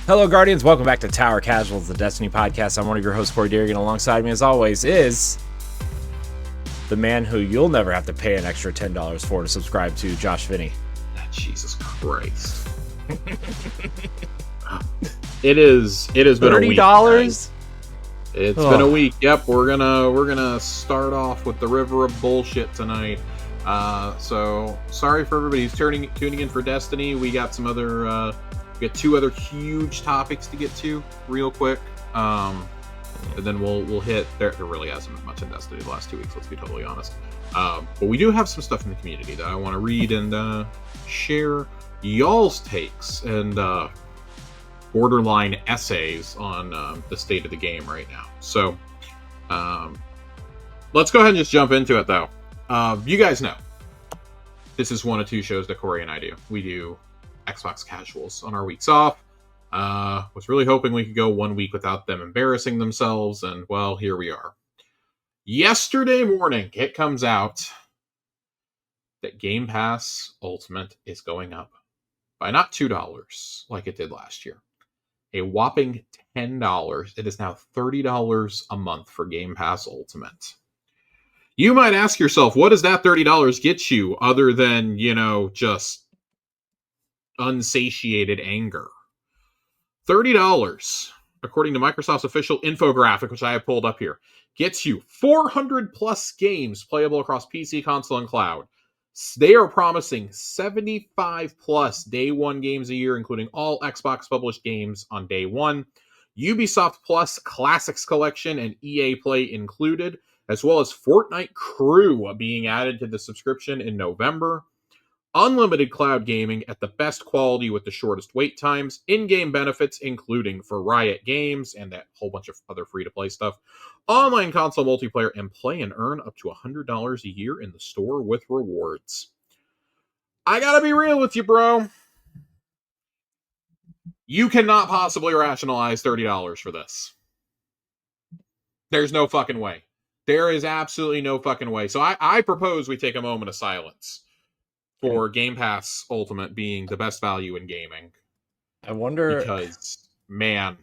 Hello, Guardians. Welcome back to Tower Casuals, the Destiny podcast. I'm one of your hosts, Corey Dirrig, and alongside me, as always, is the man who you'll never have to pay an extra $10 for to subscribe to, Josh Finney. Jesus Christ. It has been a week. $30? It's been a week. Yep, we're gonna start off with the river of bullshit tonight. So sorry for everybody who's tuning in for Destiny. We got some other we got two other huge topics to get to real quick. And then we'll hit there really hasn't been much in Destiny the last 2 weeks, let's be totally honest. But we do have some stuff in the community that I want to read and share y'all's takes and borderline essays on the state of the game right now. So let's go ahead and just jump into it, though. You guys know this is one of two shows that Corey and I do. We do Xbox Casuals on our weeks off. Was really hoping we could go 1 week without them embarrassing themselves, and well, here we are. Yesterday morning, it comes out that Game Pass Ultimate is going up by not $2 like it did last year. A whopping $10. It is now $30 a month for Game Pass Ultimate. You might ask yourself, what does that $30 get you other than, just unsatiated anger? $30, according to Microsoft's official infographic, which I have pulled up here, gets you 400 plus games playable across PC, console, and cloud. They are promising 75 plus day one games a year, including all Xbox published games on day one. Ubisoft Plus Classics Collection and EA Play included, as well as Fortnite Crew being added to the subscription in November. Unlimited cloud gaming at the best quality with the shortest wait times, in-game benefits including for Riot Games and that whole bunch of other free-to-play stuff, online console multiplayer, and play and earn up to $100 a year in the store with rewards. I gotta be real with you, bro. You cannot possibly rationalize $30 for this. There's no fucking way. There is absolutely no fucking way. So I propose we take a moment of silence for Game Pass Ultimate being the best value in gaming. I wonder, because man,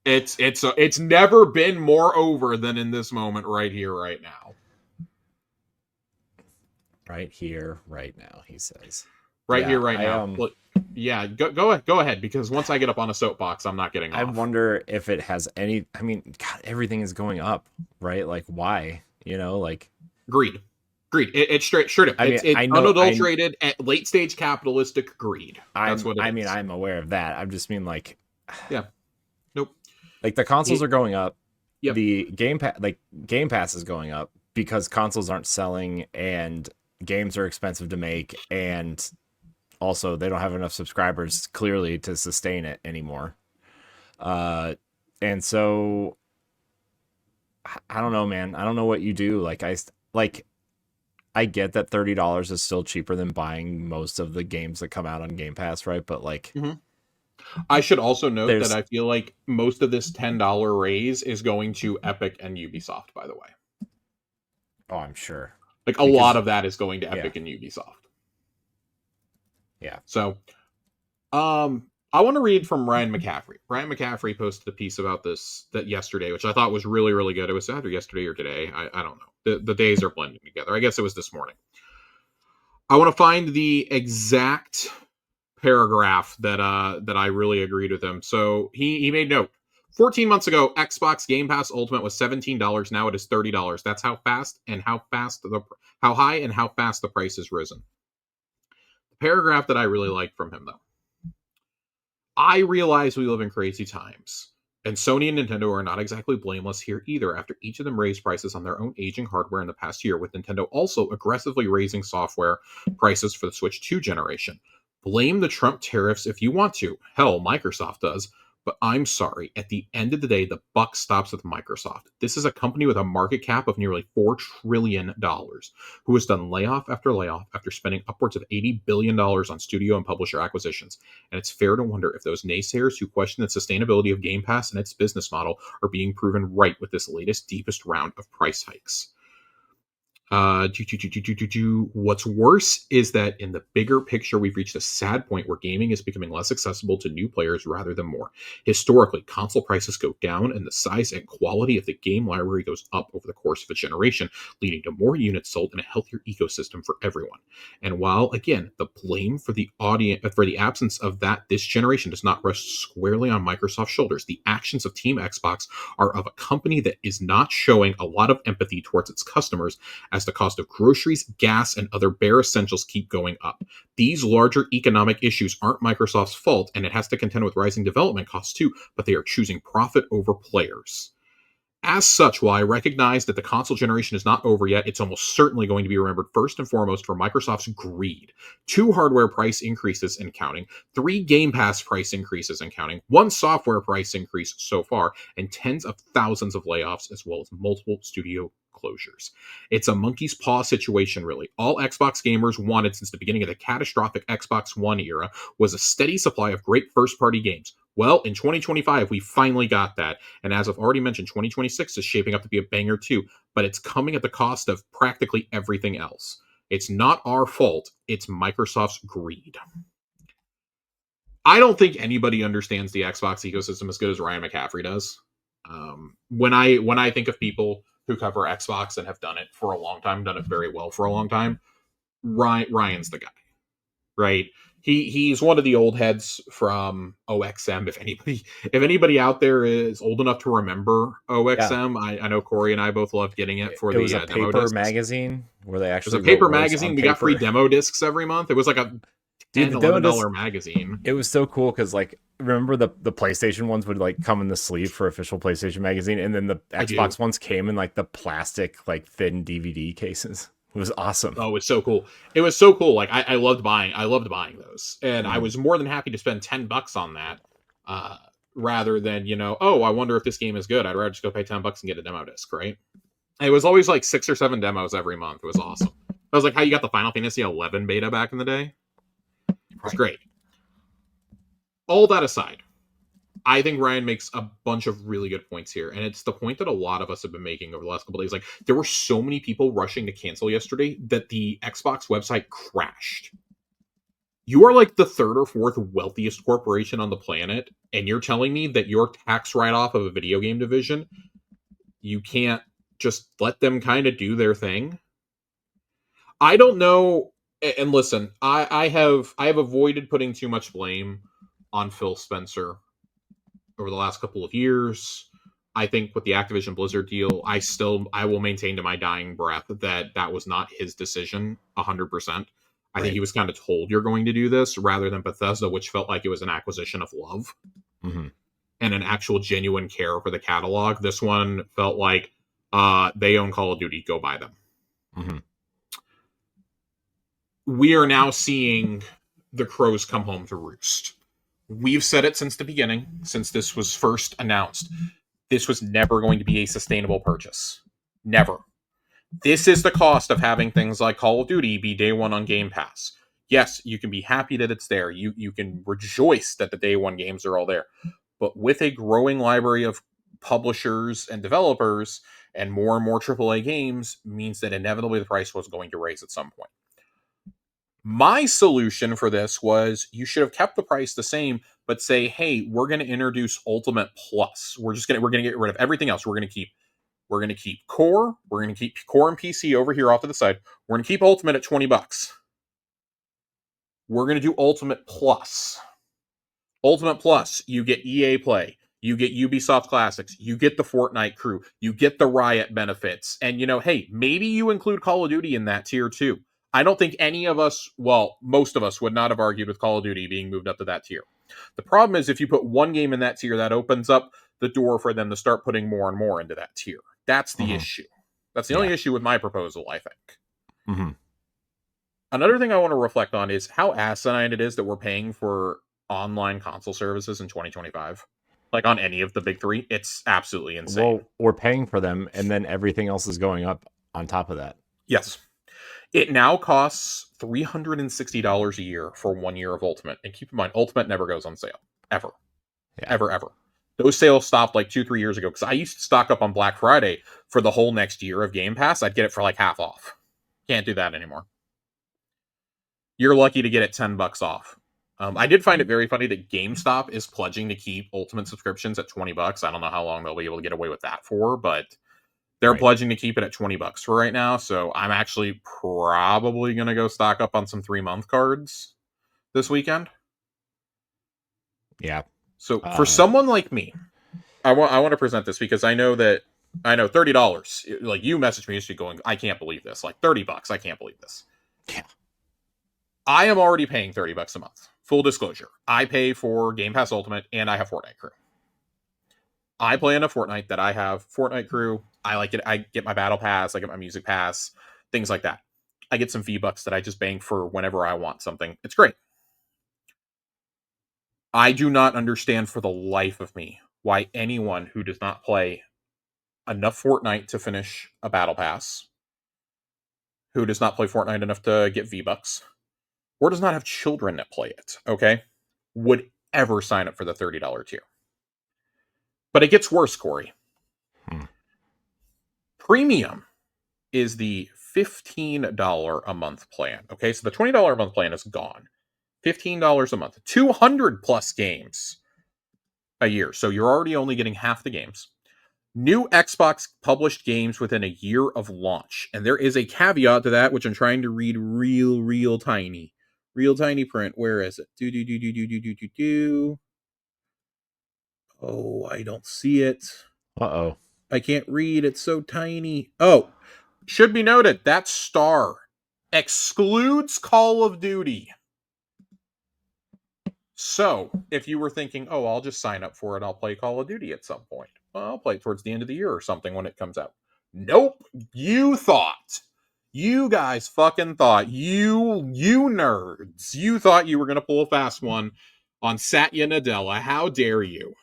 it's never been more over than in this moment right here, right now. Right here, right now, he says. Right here, right now. Well, yeah, go ahead, because once I get up on a soapbox, I'm not getting off. I wonder if it has any. I mean, God, everything is going up, right? Like, why? Greed. It's straight. It's unadulterated, late stage capitalistic greed. That's what it is. I mean, I'm aware of that. I just mean yeah, nope. Like the consoles are going up. Yep. The Game Pass is going up because consoles aren't selling and games are expensive to make, and also they don't have enough subscribers clearly to sustain it anymore. And so I don't know, man. I don't know what you do. I get that $30 is still cheaper than buying most of the games that come out on Game Pass, right? But I should also note that I feel like most of this $10 raise is going to Epic and Ubisoft, by the way. Oh, I'm sure. A lot of that is going to Epic and Ubisoft. Yeah. So, I want to read from Ryan McCaffrey. Ryan McCaffrey posted a piece about this yesterday, which I thought was really, really good. It was either yesterday or today. I don't know. The days are blending together. I guess it was this morning. I want to find the exact paragraph that I really agreed with him. So he made note. 14 months ago, Xbox Game Pass Ultimate was $17. Now it is $30. That's how high and how fast the price has risen. The paragraph that I really liked from him, though. I realize we live in crazy times, and Sony and Nintendo are not exactly blameless here either, after each of them raised prices on their own aging hardware in the past year, with Nintendo also aggressively raising software prices for the Switch 2 generation. Blame the Trump tariffs if you want to. Hell, Microsoft does. But I'm sorry, at the end of the day, the buck stops with Microsoft. This is a company with a market cap of nearly $4 trillion, who has done layoff after spending upwards of $80 billion on studio and publisher acquisitions. And it's fair to wonder if those naysayers who question the sustainability of Game Pass and its business model are being proven right with this latest, deepest round of price hikes. What's worse is that in the bigger picture, we've reached a sad point where gaming is becoming less accessible to new players rather than more. Historically, console prices go down and the size and quality of the game library goes up over the course of a generation, leading to more units sold and a healthier ecosystem for everyone. And while, again, the blame for the audience for the absence of that this generation does not rest squarely on Microsoft's shoulders, the actions of Team Xbox are of a company that is not showing a lot of empathy towards its customers as the cost of groceries, gas, and other bare essentials keep going up. These larger economic issues aren't Microsoft's fault, and it has to contend with rising development costs too, but they are choosing profit over players. As such, while I recognize that the console generation is not over yet, it's almost certainly going to be remembered first and foremost for Microsoft's greed. 2 hardware price increases and counting, 3 Game Pass price increases and counting, 1 software price increase so far, and tens of thousands of layoffs, as well as multiple studio closures. It's a monkey's paw situation, really. All Xbox gamers wanted since the beginning of the catastrophic Xbox One era was a steady supply of great first-party games. Well, in 2025, we finally got that. And as I've already mentioned, 2026 is shaping up to be a banger too, but it's coming at the cost of practically everything else. It's not our fault, it's Microsoft's greed. I don't think anybody understands the Xbox ecosystem as good as Ryan McCaffrey does. When I think of people who cover Xbox and have done it for a long time, done it very well for a long time, Ryan's the guy, right? He's one of the old heads from OXM. If anybody out there is old enough to remember OXM, I know Corey and I both loved getting it for it the was a demo paper discs. magazine where they It actually was a paper wrote words magazine. on We paper. got free demo discs every month. It was like a Dude, $10, the demo $11 magazine. It was so cool because, like, remember the PlayStation ones would like come in the sleeve for official PlayStation magazine, and then the Xbox ones came in like the plastic, like thin DVD cases. It was awesome. Oh, it's so cool. It was so cool. Like I loved buying those. And I was more than happy to spend $10 on that. Rather than, oh, I wonder if this game is good. I'd rather just go pay $10 and get a demo disc, right? It was always like 6 or 7 demos every month. It was awesome. I was like how you got the Final Fantasy 11 beta back in the day. It was great. All that aside, I think Ryan makes a bunch of really good points here. And it's the point that a lot of us have been making over the last couple of days. Like, there were so many people rushing to cancel yesterday that the Xbox website crashed. You are like the 3rd or 4th wealthiest corporation on the planet, and you're telling me that your tax write-off of a video game division, you can't just let them kind of do their thing? I don't know. And listen, I have avoided putting too much blame on Phil Spencer over the last couple of years. I think with the Activision Blizzard deal, I will maintain to my dying breath that was not his decision 100%. I think he was kind of told you're going to do this rather than Bethesda, which felt like it was an acquisition of love and an actual genuine care for the catalog. This one felt like they own Call of Duty, go buy them. We are now seeing the crows come home to roost. We've said it since the beginning, since this was first announced. This was never going to be a sustainable purchase. Never. This is the cost of having things like Call of Duty be day one on Game Pass. Yes, you can be happy that it's there. You can rejoice that the day one games are all there. But with a growing library of publishers and developers and more AAA games means that inevitably the price was going to raise at some point. My solution for this was you should have kept the price the same, but say, hey, we're going to introduce Ultimate Plus. We're going to get rid of everything else. We're going to keep Core. We're going to keep Core and PC over here off to the side. We're going to keep Ultimate at $20. We're going to do Ultimate Plus. Ultimate Plus, you get EA Play. You get Ubisoft Classics. You get the Fortnite crew. You get the Riot benefits. And, hey, maybe you include Call of Duty in that tier too. I don't think any of us, well, most of us would not have argued with Call of Duty being moved up to that tier. The problem is if you put one game in that tier, that opens up the door for them to start putting more and more into that tier. That's the issue. That's the only issue with my proposal, I think. Another thing I want to reflect on is how asinine it is that we're paying for online console services in 2025. Like on any of the big three. It's absolutely insane. Well, we're paying for them, and then everything else is going up on top of that. Yes. It now costs $360 a year for 1 year of Ultimate. And keep in mind, Ultimate never goes on sale. Ever. Yeah. Ever. Those sales stopped like 2-3 years ago. Because I used to stock up on Black Friday for the whole next year of Game Pass. I'd get it for like half off. Can't do that anymore. You're lucky to get it $10 off. I did find it very funny that GameStop is pledging to keep Ultimate subscriptions at $20. I don't know how long they'll be able to get away with that for, but they're pledging to keep it at $20 for right now. So I'm actually probably going to go stock up on some 3-month cards this weekend. Yeah. So for someone like me, I want to present this because I know $30. Like, you messaged me yesterday going, I can't believe this. Like, $30, I can't believe this. Yeah. I am already paying $30 a month. Full disclosure, I pay for Game Pass Ultimate and I have Fortnite Crew. I play enough Fortnite that I have Fortnite Crew. I like it. I get my Battle Pass. I get my Music Pass. Things like that. I get some V-Bucks that I just bank for whenever I want something. It's great. I do not understand for the life of me why anyone who does not play enough Fortnite to finish a Battle Pass, who does not play Fortnite enough to get V-Bucks, or does not have children that play it, okay, would ever sign up for the $30 tier. But it gets worse, Corey. Premium is the $15 a month plan. Okay, so the $20 a month plan is gone. $15 a month. 200 plus games a year. So you're already only getting half the games. New Xbox published games within a year of launch. And there is a caveat to that, which I'm trying to read real tiny. Real tiny print. Where is it? Oh, I don't see it. Uh-oh. I can't read. It's so tiny. Oh, should be noted, that star excludes Call of Duty. So, if you were thinking, oh, I'll just sign up for it, I'll play Call of Duty at some point. Well, I'll play it towards the end of the year or something when it comes out. Nope. You thought. You guys fucking thought. You nerds. You thought you were going to pull a fast one on Satya Nadella. How dare you?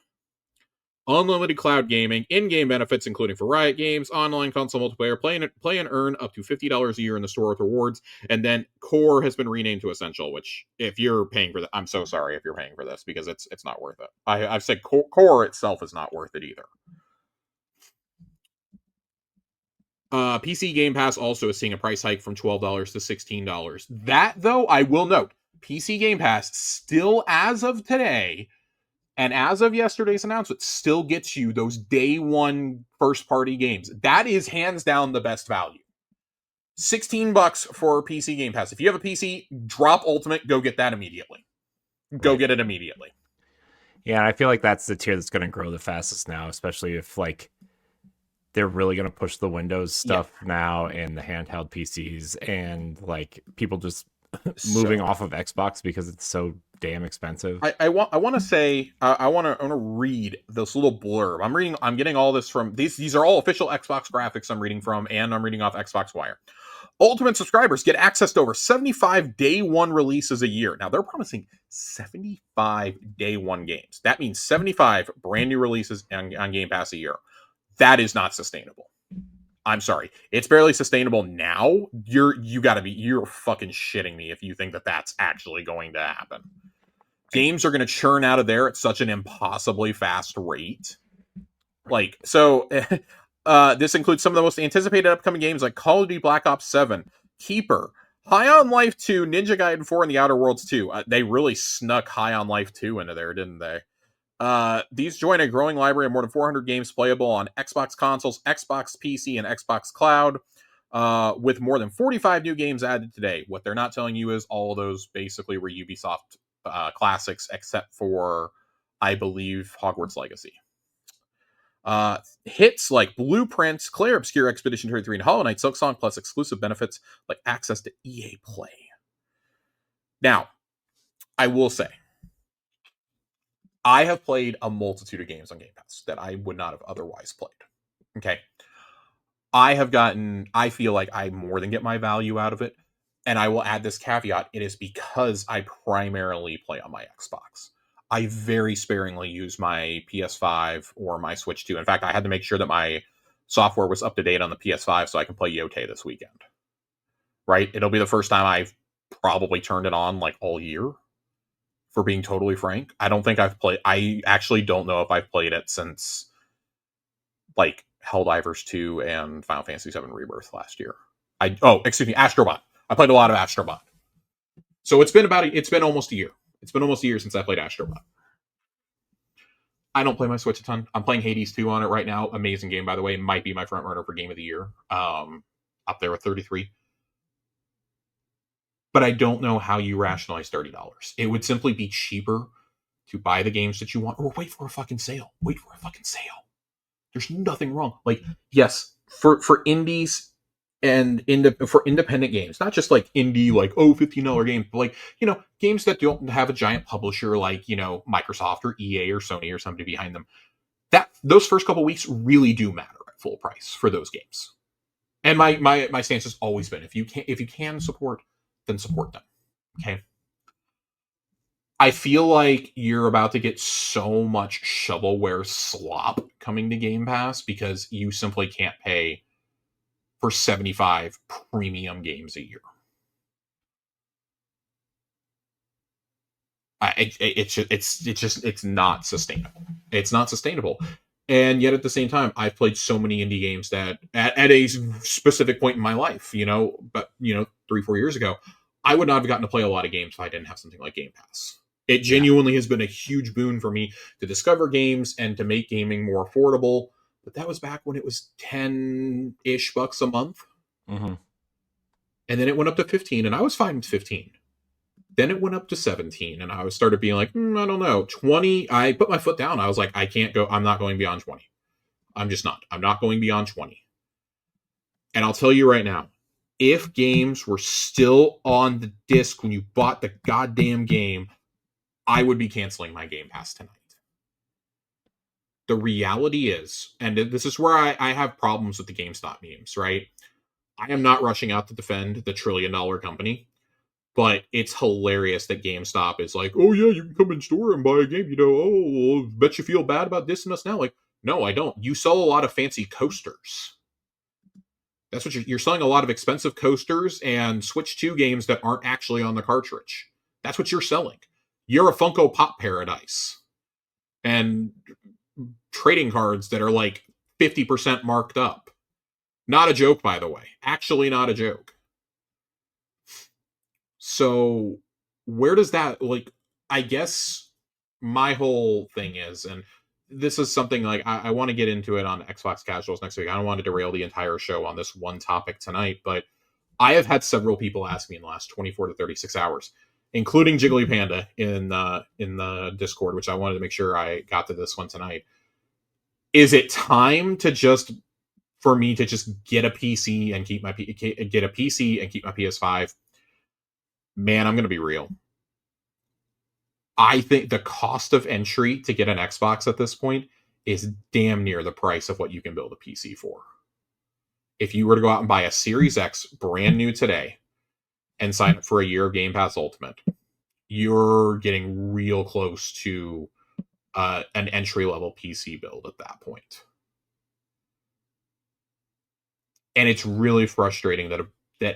Unlimited cloud gaming, in-game benefits including for Riot Games, online console multiplayer, play and earn up to $50 a year in the store with rewards, and then Core has been renamed to Essential, which, if you're paying for that, I'm so sorry if you're paying for this, because it's not worth it. I've said Core itself is not worth it either. PC Game Pass also is seeing a price hike from $12 to $16. That, though, I will note, PC Game Pass still, as of today, and as of yesterday's announcement, still gets you those day one first party games. That is hands down the best value. $16 for PC Game Pass. If you have a PC, drop Ultimate, go get that immediately. Go get it immediately. Yeah, I feel like that's the tier that's going to grow the fastest now, especially if like they're really going to push the Windows stuff now and the handheld PCs, and like people just moving off of Xbox because it's so damn expensive. I want to say I want to read this little blurb. I'm getting all this from these are all official Xbox graphics I'm reading from, and I'm reading off Xbox Wire. Ultimate subscribers get access to over 75 day one releases a year. Now they're promising 75 day one games. That means 75 brand new releases on Game Pass a year. That is not sustainable. I'm sorry. It's barely sustainable now. You're fucking shitting me if you think that that's actually going to happen. Games are going to churn out of there at such an impossibly fast rate. Like, so this includes some of the most anticipated upcoming games like Call of Duty Black Ops 7, Keeper, High on Life 2, Ninja Gaiden 4, and The Outer Worlds 2. They really snuck High on Life 2 into there, didn't they? These join a growing library of more than 400 games playable on Xbox consoles, Xbox PC, and Xbox Cloud, with more than 45 new games added today. What they're not telling you is all of those basically were Ubisoft classics, except for, I believe, Hogwarts Legacy. Hits like Blueprints, Claire Obscure, Expedition 33, and Hollow Knight Silksong, plus exclusive benefits like access to EA Play. Now, I will say, I have played a multitude of games on Game Pass that I would not have otherwise played. Okay. I feel like I more than get my value out of it. And I will add this caveat. It is because I primarily play on my Xbox. I very sparingly use my PS5 or my Switch 2. In fact, I had to make sure that my software was up to date on the PS5 so I can play Yote this weekend. Right? It'll be the first time I've probably turned it on like all year. For being totally frank, I actually don't know if I've played it since like Helldivers 2 and Final Fantasy 7 Rebirth last year. Excuse me, Astrobot. I played a lot of Astrobot. So it's been almost a year. It's been almost a year since I played Astrobot. I don't play my Switch a ton. I'm playing Hades 2 on it right now. Amazing game, by the way. Might be my front runner for game of the year. Up there with 33. But I don't know how you rationalize $30. It would simply be cheaper to buy the games that you want, or wait for a fucking sale. Wait for a fucking sale. There's nothing wrong. Like, yes, for indies and for independent games, not just like indie, like, oh, $15 games, but like, games that don't have a giant publisher like, Microsoft or EA or Sony or somebody behind them. Those first couple weeks really do matter at full price for those games. And my stance has always been, if you can support, then support them. Okay. I feel like you're about to get so much shovelware slop coming to Game Pass because you simply can't pay for 75 premium games a year. It's not sustainable. It's not sustainable. And yet at the same time, I've played so many indie games that at a specific point in my life, 3-4 years ago, I would not have gotten to play a lot of games if I didn't have something like Game Pass. It genuinely has been a huge boon for me to discover games and to make gaming more affordable. But that was back when it was 10-ish bucks a month. Mm-hmm. And then it went up to 15, and I was fine with 15. Then it went up to 17, and I started being like, I don't know, 20. I put my foot down. I was like, I can't go. I'm not going beyond 20. I'm just not. I'm not going beyond 20. And I'll tell you right now, if games were still on the disc when you bought the goddamn game, I would be canceling my Game Pass tonight. The reality is, and this is where I have problems with the GameStop memes, right? I am not rushing out to defend the $1 trillion company, but it's hilarious that GameStop is like, oh yeah, you can come in store and buy a game, oh, bet you feel bad about dissing us now. Like, no, I don't. You sell a lot of fancy coasters. That's what you're selling, a lot of expensive coasters and Switch 2 games that aren't actually on the cartridge. That's what you're selling. You're a Funko Pop paradise. And trading cards that are like 50% marked up. Not a joke, by the way. Actually not a joke. So where does that, I guess my whole thing is, and this is something like I want to get into it on Xbox Casuals next week. I don't want to derail the entire show on this one topic tonight, but I have had several people ask me in the last 24 to 36 hours, including Jiggly Panda in the Discord, which I wanted to make sure I got to this one tonight. Is it time for me to just get a PC and keep my PS5? Man, I'm going to be real. I think the cost of entry to get an Xbox at this point is damn near the price of what you can build a PC for. If you were to go out and buy a Series X brand new today and sign up for a year of Game Pass Ultimate, you're getting real close to an entry-level PC build at that point. And it's really frustrating that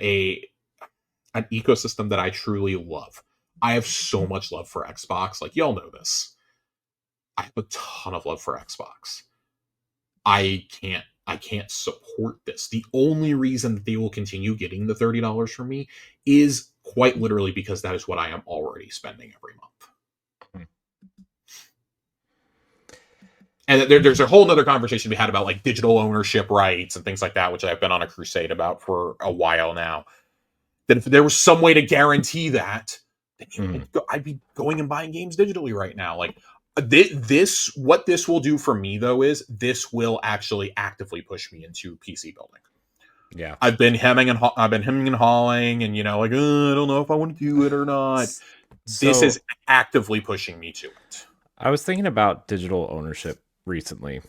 an ecosystem that I truly love. I have so much love for Xbox. Like, y'all know this. I have a ton of love for Xbox. I can't support this. The only reason that they will continue getting the $30 from me is quite literally because that is what I am already spending every month. And there's a whole nother conversation we had about like digital ownership rights and things like that, which I've been on a crusade about for a while now. That if there was some way to guarantee that, then I'd be going and buying games digitally right now. Like what this will do for me though is this will actually actively push me into PC building. Yeah, I've been hemming and hawing, and I don't know if I want to do it or not. So, this is actively pushing me to it. I was thinking about digital ownership recently,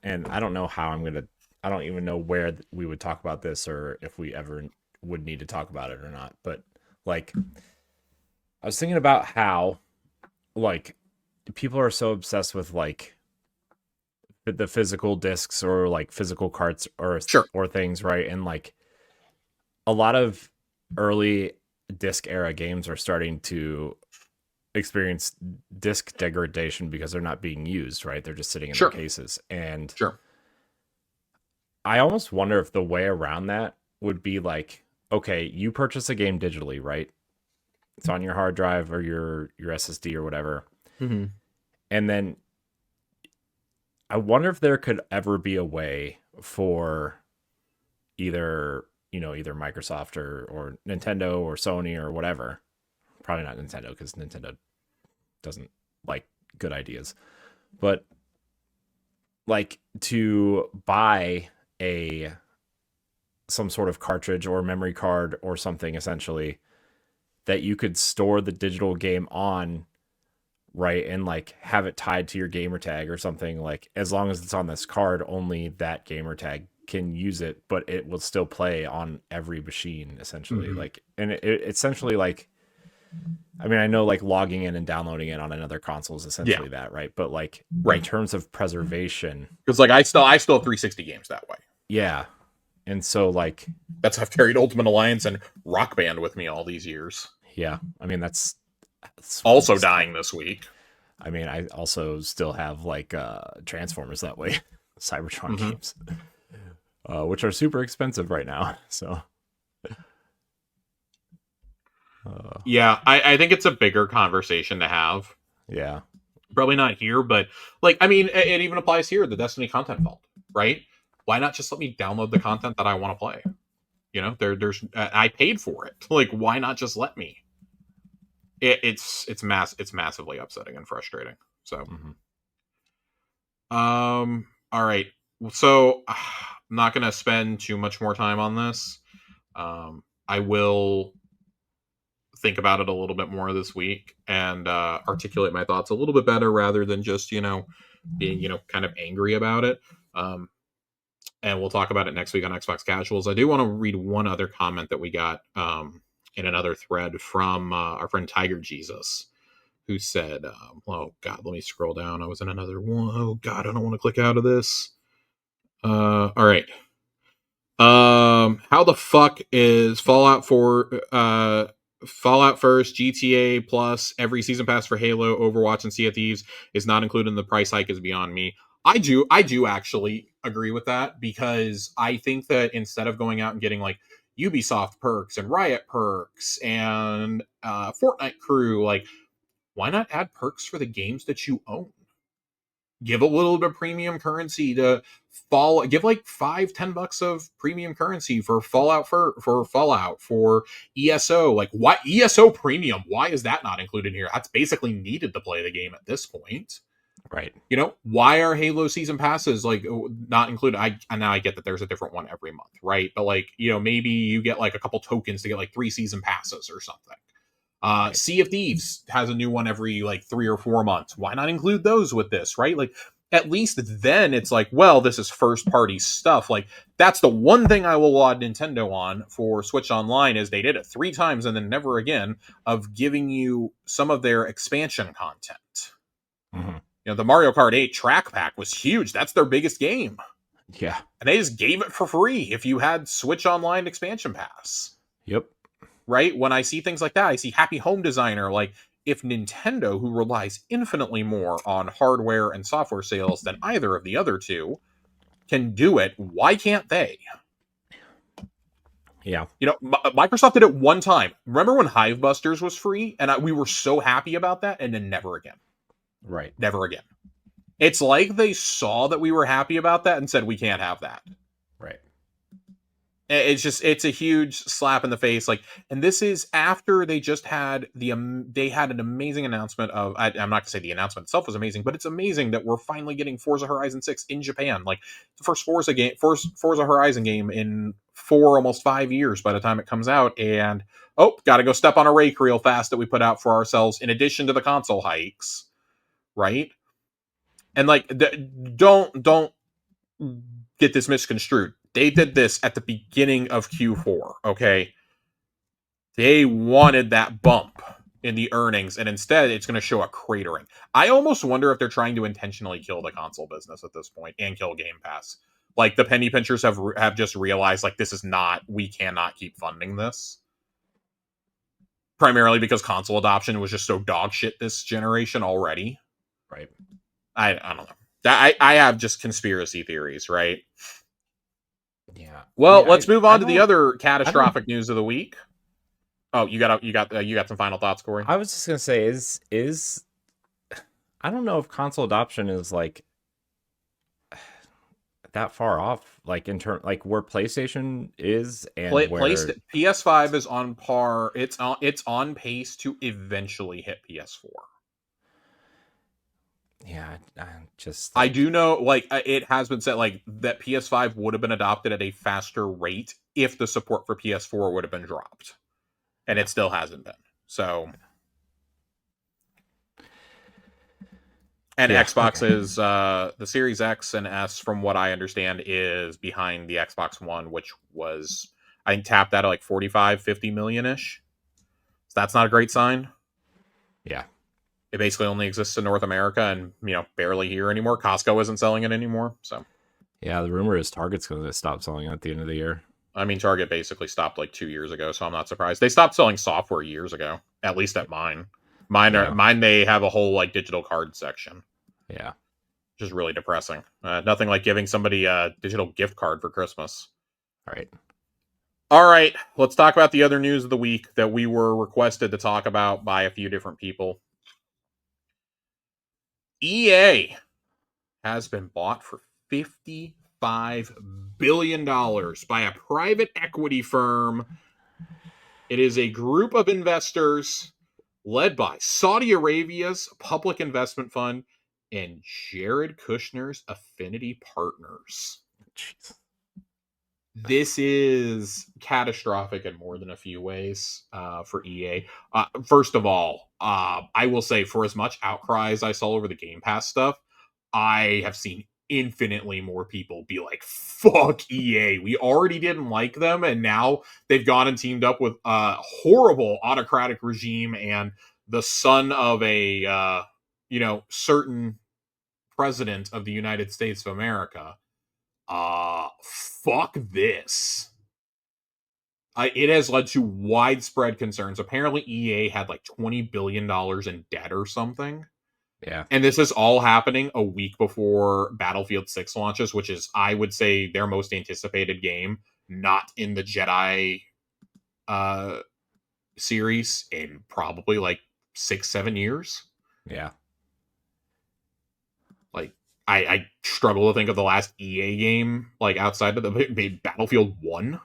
and I don't know how I don't even know where we would talk about this or if we ever would need to talk about it or not. But like, I was thinking about how like people are so obsessed with like the physical discs or like physical carts or things, right? And like a lot of early disc era games are starting to experience disc degradation because they're not being used, right? They're just sitting in their cases. And I almost wonder if the way around that would be like, okay, you purchase a game digitally, right? It's on your hard drive or your SSD or whatever. Mm-hmm. And then I wonder if there could ever be a way for either Microsoft or Nintendo or Sony or whatever. Probably not Nintendo, because Nintendo doesn't like good ideas. But like to buy some sort of cartridge or memory card or something, essentially, that you could store the digital game on, right, and like have it tied to your gamer tag or something. Like, as long as it's on this card, only that gamer tag can use it, but it will still play on every machine, essentially. Mm-hmm. Like, and it essentially, like, I mean, I know like logging in and downloading it on another console is Yeah. essentially that, right? But like in Right. terms of preservation, Because like I still have 360 games that way. yeah. And so like, That's I've carried Ultimate Alliance and Rock Band with me all these years. yeah, I mean that's Also dying this week. I mean, I also still have like Transformers that way, Cybertron games, which are super expensive right now. So yeah, I think it's a bigger conversation to have. yeah, Probably not here, but like, I mean, it even applies here, the Destiny content vault, right? Why not just let me download the content that I want to play? You know, there's I paid for it. Like, why not just let me? It's massively upsetting and frustrating. So, all right. So, I'm not gonna spend too much more time on this. I will think about it a little bit more this week and articulate my thoughts a little bit better rather than just being kind of angry about it. And we'll talk about it next week on Xbox Casuals. I do want to read one other comment that we got in another thread from our friend Tiger Jesus, who said, oh god, let me scroll down. I was in another one. Oh god, I don't want to click out of this. All right. How the fuck is Fallout First, GTA Plus, every season pass for Halo, Overwatch, and Sea of Thieves is not included in the price hike is beyond me. I do actually agree with that, because I think that instead of going out and getting like Ubisoft perks and Riot perks and Fortnite crew, like, why not add perks for the games that you own? Give a little bit of premium currency to give like $5-10 of premium currency for Fallout for Fallout, for ESO. Like, why ESO premium? Why is that not included here? That's basically needed to play the game at this point. right. Why are Halo season passes like not included? Now I get that there's a different one every month, right? But like, maybe you get like a couple tokens to get like 3 season passes or something. Right. Sea of Thieves has a new one every like 3 or 4 months. Why not include those with this, right? Like, at least then it's like, well, this is first party stuff. Like, that's the one thing I will laud Nintendo on for Switch Online, is they did it 3 times and then never again, of giving you some of their expansion content. The Mario Kart 8 track pack was huge. That's their biggest game. Yeah. And they just gave it for free if you had Switch Online expansion pass. Yep. Right? When I see things like that, I see Happy Home Designer. Like, if Nintendo, who relies infinitely more on hardware and software sales than either of the other two, can do it, why can't they? Yeah. Microsoft did it one time. Remember when Hivebusters was free? And we were so happy about that, and then never again. Right. Never again. It's like they saw that we were happy about that and said, we can't have that. Right. It's a huge slap in the face. Like, and this is after they just had they had an amazing announcement of, I'm not gonna say the announcement itself was amazing, but it's amazing that we're finally getting Forza Horizon 6 in Japan. Like, the first Forza Horizon game in 4, almost 5 years by the time it comes out. And gotta go step on a rake real fast that we put out for ourselves in addition to the console hikes, right? And like, don't get this misconstrued. They did this at the beginning of Q4, okay? They wanted that bump in the earnings, and instead it's going to show a cratering. I almost wonder if they're trying to intentionally kill the console business at this point and kill Game Pass. Like, the penny pinchers have just realized, like, we cannot keep funding this. Primarily because console adoption was just so dog shit this generation already. Right. I don't know. I have just conspiracy theories, right? Yeah. I Well, mean, let's move I on to the don't other I don't catastrophic news of the week. Oh, you got some final thoughts, Corey? I was just gonna say is I don't know if console adoption is like that far off, like in turn like where PlayStation is and where PS5 is on par. It's on pace to eventually hit PS4. yeah, I'm just I like do know, like it has been said, like that PS5 would have been adopted at a faster rate if the support for PS4 would have been dropped, and yeah. it still hasn't been. So, and Yeah, Xbox okay. is the Series X and S, from what I understand, is behind the Xbox One, which was I think tapped out at like 45, 50 million ish. So that's not a great sign. Yeah. It basically only exists in North America and barely here anymore. Costco isn't selling it anymore. So Yeah, the rumor is Target's gonna stop selling at the end of the year. I mean, Target basically stopped like 2 years ago, so I'm not surprised. They stopped selling software years ago, at least at mine. Yeah. Mine. They have a whole like digital card section, Yeah. which is really depressing. Nothing like giving somebody a digital gift card for Christmas. All right. All right, let's talk about the other news of the week that we were requested to talk about by a few different people. EA has been bought for $55 billion by a private equity firm. It is a group of investors led by Saudi Arabia's public investment fund and Jared Kushner's affinity partners. Jeez. This is catastrophic in more than a few ways for EA. First of all, I will say, for as much outcry as I saw over the Game Pass stuff, I have seen infinitely more people be like, fuck EA. We already didn't like them, and now they've gone and teamed up with a horrible autocratic regime and the son of a certain president of the United States of America. Fuck this. It has led to widespread concerns. Apparently, EA had like $20 billion in debt or something. Yeah. And this is all happening a week before Battlefield 6 launches, which is, I would say, their most anticipated game, not in the Jedi series in probably like 6-7 years. Yeah. Like, I struggle to think of the last EA game, like outside of the Battlefield 1.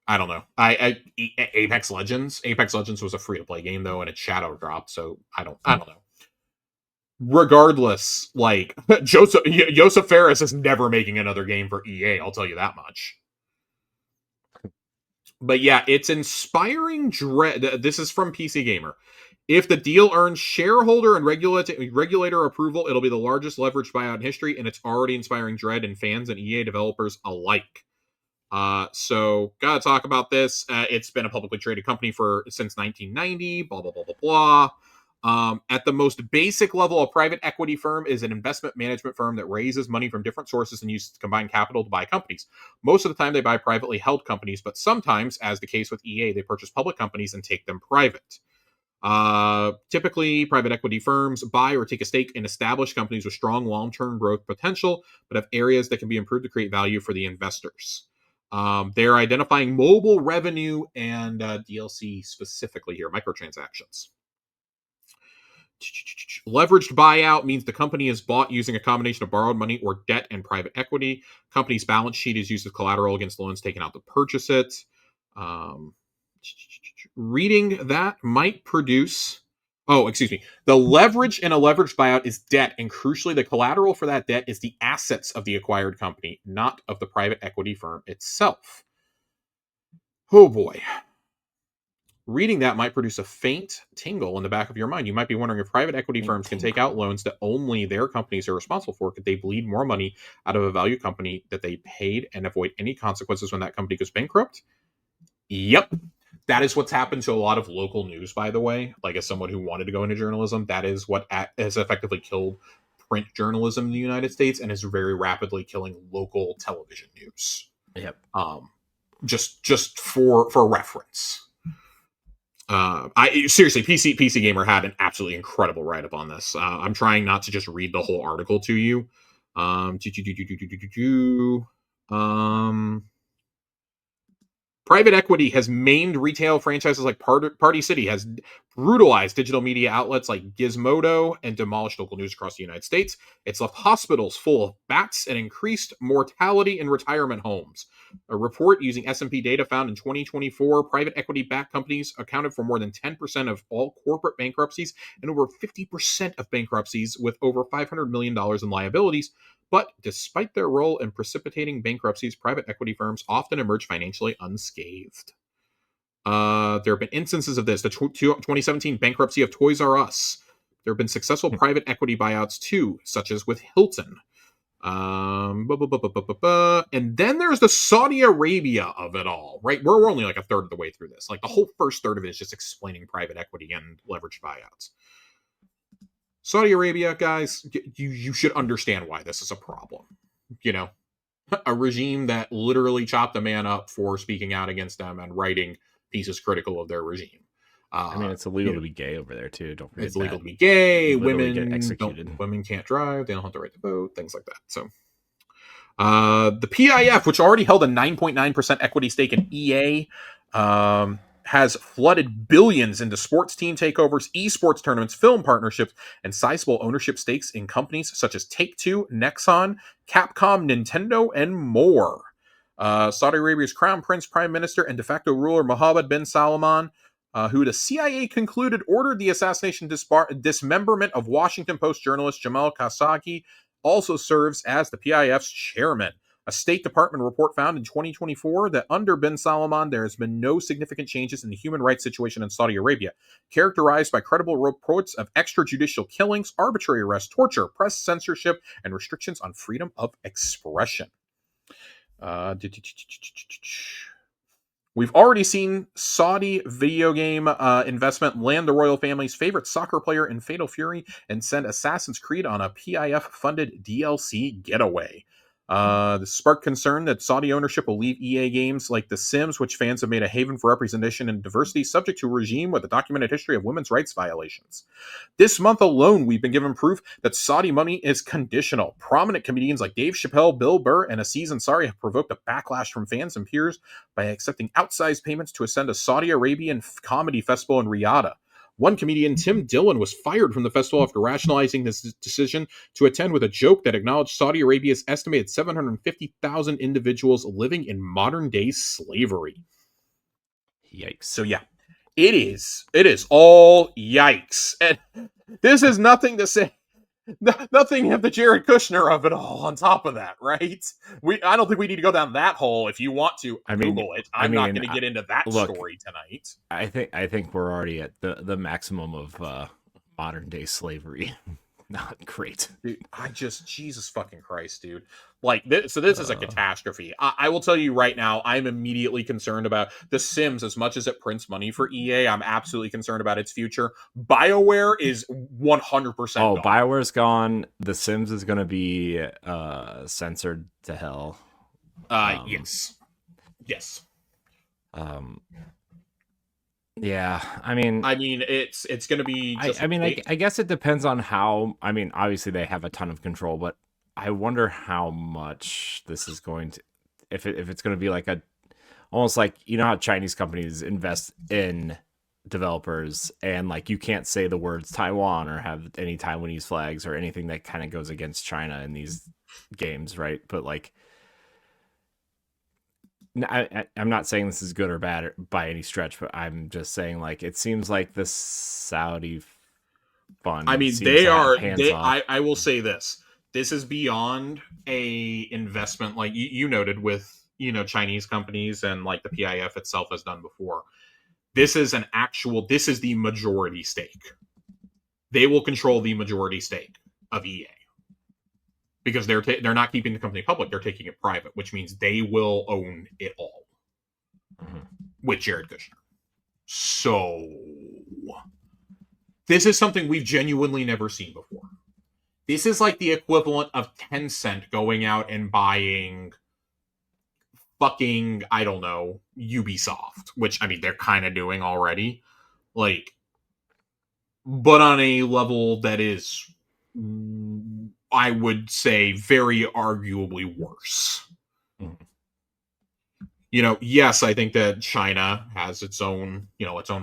I don't know. Apex Legends. Apex Legends was a free to play game though, and it shadow dropped. So I don't know. Regardless, like Joseph Ferris is never making another game for EA. I'll tell you that much. But yeah, it's inspiring dread. This is from PC Gamer. If the deal earns shareholder and regulator approval, it'll be the largest leveraged buyout in history, and it's already inspiring dread in fans and EA developers alike. So gotta talk about this. It's been a publicly traded company since 1990. Blah blah blah blah blah. At the most basic level, a private equity firm is an investment management firm that raises money from different sources and uses combined capital to buy companies. Most of the time, they buy privately held companies, but sometimes, as the case with EA, they purchase public companies and take them private. Typically, private equity firms buy or take a stake in established companies with strong long-term growth potential, but have areas that can be improved to create value for the investors. They're identifying mobile revenue and DLC specifically here, microtransactions. Leveraged buyout means the company is bought using a combination of borrowed money or debt and private equity. Company's balance sheet is used as collateral against loans taken out to purchase it. Reading that might produce. Oh, excuse me. The leverage in a leveraged buyout is debt, and crucially, the collateral for that debt is the assets of the acquired company, not of the private equity firm itself. Oh boy. Reading that might produce a faint tingle in the back of your mind. You might be wondering, if private equity firms can take out loans that only their companies are responsible for, could they bleed more money out of a value company that they paid and avoid any consequences when that company goes bankrupt? Yep. That is what's happened to a lot of local news, by the way. Like, as someone who wanted to go into journalism, that is what has effectively killed print journalism in the United States and is very rapidly killing local television news. Yep. Just for reference. I seriously, PC Gamer had an absolutely incredible write up on this. I'm trying not to just read the whole article to you, Do, do, do, do, do, do, do, do. Private equity has maimed retail franchises like Party City, has brutalized digital media outlets like Gizmodo, and demolished local news across the United States. It's left hospitals full of bats and increased mortality in retirement homes. A report using S&P data found in 2024, private equity-backed companies accounted for more than 10% of all corporate bankruptcies and over 50% of bankruptcies, with over $500 million in liabilities. But despite their role in precipitating bankruptcies, private equity firms often emerge financially unscathed. There have been instances of this. The 2017 bankruptcy of Toys R Us. There have been successful private equity buyouts too, such as with Hilton. And then there's the Saudi Arabia of it all, right? We're only like a third of the way through this. Like the whole first third of it is just explaining private equity and leveraged buyouts. Saudi Arabia, guys, you should understand why this is a problem. You know, a regime that literally chopped a man up for speaking out against them and writing pieces critical of their regime. I mean, it's illegal to be gay over there too. Don't forget it's illegal to be gay. Women get executed. Women can't drive. They don't have the right to vote. Things like that. So, the PIF, which already held a 9.9% equity stake in EA, has flooded billions into sports team takeovers, esports tournaments, film partnerships, and sizable ownership stakes in companies such as Take-Two, Nexon, Capcom, Nintendo, and more. Saudi Arabia's Crown Prince, Prime Minister, and de facto ruler Mohammed bin Salman, who the CIA concluded ordered the assassination dismemberment of Washington Post journalist Jamal Khashoggi, also serves as the PIF's chairman. A State Department report found in 2024 that under bin Salman, there has been no significant changes in the human rights situation in Saudi Arabia, characterized by credible reports of extrajudicial killings, arbitrary arrest, torture, press censorship, and restrictions on freedom of expression. We've already seen Saudi video game investment land the royal family's favorite soccer player in Fatal Fury and send Assassin's Creed on a PIF-funded DLC getaway. This sparked concern that Saudi ownership will leave EA games like The Sims, which fans have made a haven for representation and diversity, subject to a regime with a documented history of women's rights violations. This month alone, we've been given proof that Saudi money is conditional. Prominent comedians like Dave Chappelle, Bill Burr, and Aziz Ansari have provoked a backlash from fans and peers by accepting outsized payments to attend a Saudi Arabian comedy festival in Riyadh. One comedian, Tim Dillon, was fired from the festival after rationalizing this decision to attend with a joke that acknowledged Saudi Arabia's estimated 750,000 individuals living in modern-day slavery. Yikes. So yeah, it is all yikes. And this is nothing to say. Nothing of the Jared Kushner of it all on top of that, right? I don't think we need to go down that hole. If you want to Google it, I'm not going to get into that story tonight. I think we're already at the maximum of modern day slavery. Not great, dude. Jesus fucking Christ, dude. Like this, so this is a catastrophe. I will tell you right now, I'm immediately concerned about The Sims. As much as it prints money for EA, I'm absolutely concerned about its future. BioWare is 100% gone. Oh, BioWare's gone. The Sims is going to be censored to hell. Yes. Yeah, I mean, it's going to be. I guess it depends on how. I mean, obviously they have a ton of control, but I wonder how much this is going to, if it's going to be like almost like, you know how Chinese companies invest in developers and like you can't say the words Taiwan or have any Taiwanese flags or anything that kind of goes against China in these games, right? But like, I'm not saying this is good or bad by any stretch, but I'm just saying like it seems like the Saudi fund. I mean, they are. I will say this: this is beyond a investment like you noted with Chinese companies and like the PIF itself has done before. This is this is the majority stake. They will control the majority stake of EA. Because they're not keeping the company public, they're taking it private, which means they will own it all with Jared Kushner. So this is something we've genuinely never seen before. This is like the equivalent of Tencent going out and buying fucking, I don't know, Ubisoft, which I mean they're kind of doing already, like, but on a level that is I would say, very arguably worse. Mhm. Yes, I think that China has its own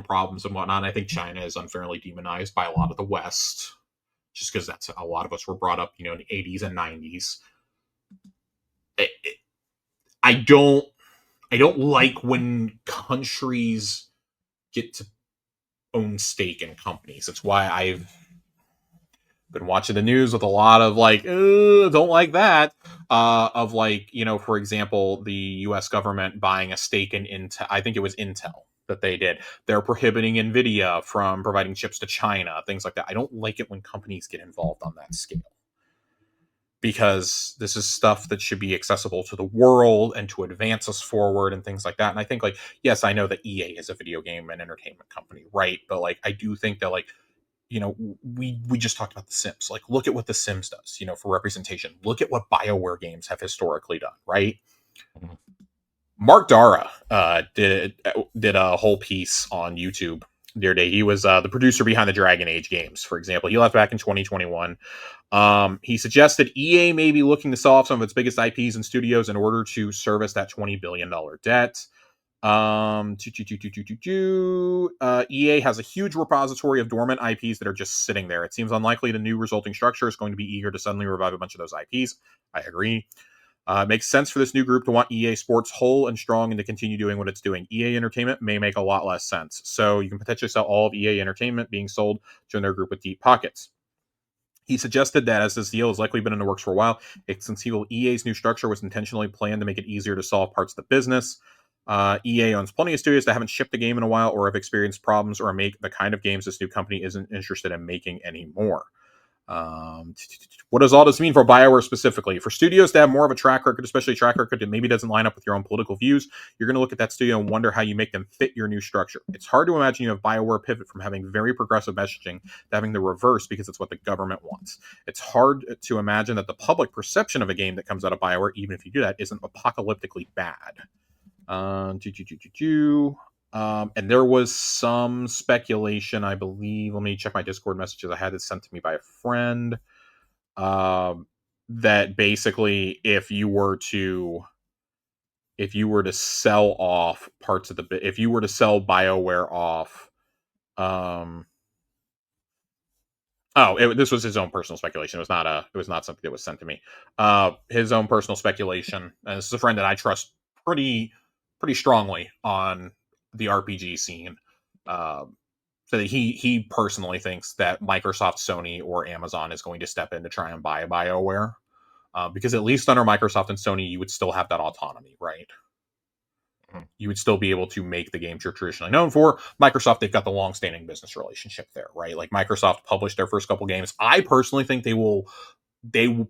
problems and whatnot. I think China is unfairly demonized by a lot of the West, just because that's a lot of us were brought up, in the 80s and 90s. I don't like when countries get to own stake in companies. That's why I've been watching the news with a lot of like, don't like that. Of like, for example, the U.S. government buying a stake in Intel. I think it was Intel that they did. They're prohibiting Nvidia from providing chips to China, things like that. I don't like it when companies get involved on that scale, because this is stuff that should be accessible to the world and to advance us forward and things like that. And I think, like, yes, I know that EA is a video game and entertainment company, right? But like, I do think that, like, we just talked about The Sims. Like, look at what The Sims does, for representation. Look at what BioWare games have historically done, right? Mhm. Mark Dara did a whole piece on YouTube the other day. He was the producer behind the Dragon Age games, for example. He left back in 2021. He suggested EA may be looking to sell off some of its biggest IPs and studios in order to service that $20 billion debt. EA has a huge repository of dormant IPs that are just sitting there. It seems unlikely the new resulting structure is going to be eager to suddenly revive a bunch of those IPs. I agree. It makes sense for this new group to want EA Sports whole and strong and to continue doing what it's doing. EA Entertainment may make a lot less sense. So you can potentially sell all of EA Entertainment being sold to another group with deep pockets. He suggested that as this deal has likely been in the works for a while, it's conceivable EA's new structure was intentionally planned to make it easier to solve parts of the business. EA owns plenty of studios that haven't shipped a game in a while or have experienced problems or make the kind of games this new company isn't interested in making anymore. What does all this mean for BioWare specifically? For studios to have more of a track record, especially a track record that maybe doesn't line up with your own political views, you're going to look at that studio and wonder how you make them fit your new structure. It's hard to imagine you have BioWare pivot from having very progressive messaging to having the reverse because it's what the government wants. It's hard to imagine that the public perception of a game that comes out of BioWare, even if you do that, isn't apocalyptically bad. And there was some speculation, I believe. Let me check my Discord messages. I had it sent to me by a friend. That basically, if you were to sell off parts of if you were to sell BioWare off, this was his own personal speculation. It was not something that was sent to me. His own personal speculation. And this is a friend that I trust pretty strongly on the RPG scene. So that he personally thinks that Microsoft, Sony, or Amazon is going to step in to try and buy BioWare. Because at least under Microsoft and Sony, you would still have that autonomy, right? You would still be able to make the games you're traditionally known for. Microsoft, they've got the long-standing business relationship there, right? Like, Microsoft published their first couple games. I personally think they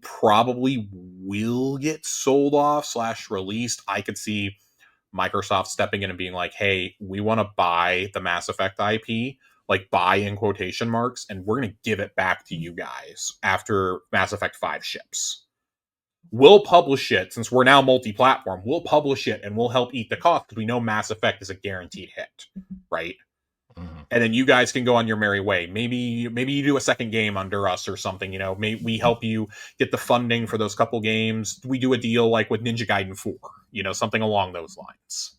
probably will get sold off / released. I could see Microsoft stepping in and being like, hey, we want to buy the Mass Effect IP, like, buy in quotation marks, and we're going to give it back to you guys after Mass Effect 5 ships. We'll publish it, since we're now multi-platform. We'll publish it and we'll help eat the cost because we know Mass Effect is a guaranteed hit, right? Mm-hmm. And then you guys can go on your merry way. Maybe you do a second game under us or something. Maybe we help you get the funding for those couple games. We do a deal like with Ninja Gaiden 4, something along those lines.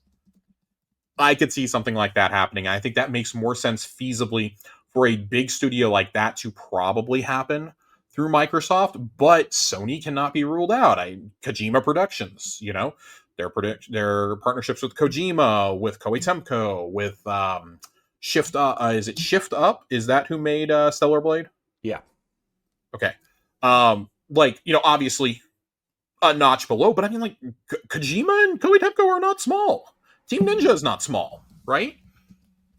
I could see something like that happening. I think that makes more sense feasibly for a big studio like that to probably happen through Microsoft, but Sony cannot be ruled out. Kojima Productions, their partnerships with Kojima, with Koei Tecmo, with Shift Up. Is it Shift Up? Is that who made Stellar Blade? Yeah. Okay. Obviously a notch below, but I mean, like, Kojima and Koei Tecmo are not small. Team Ninja is not small, right?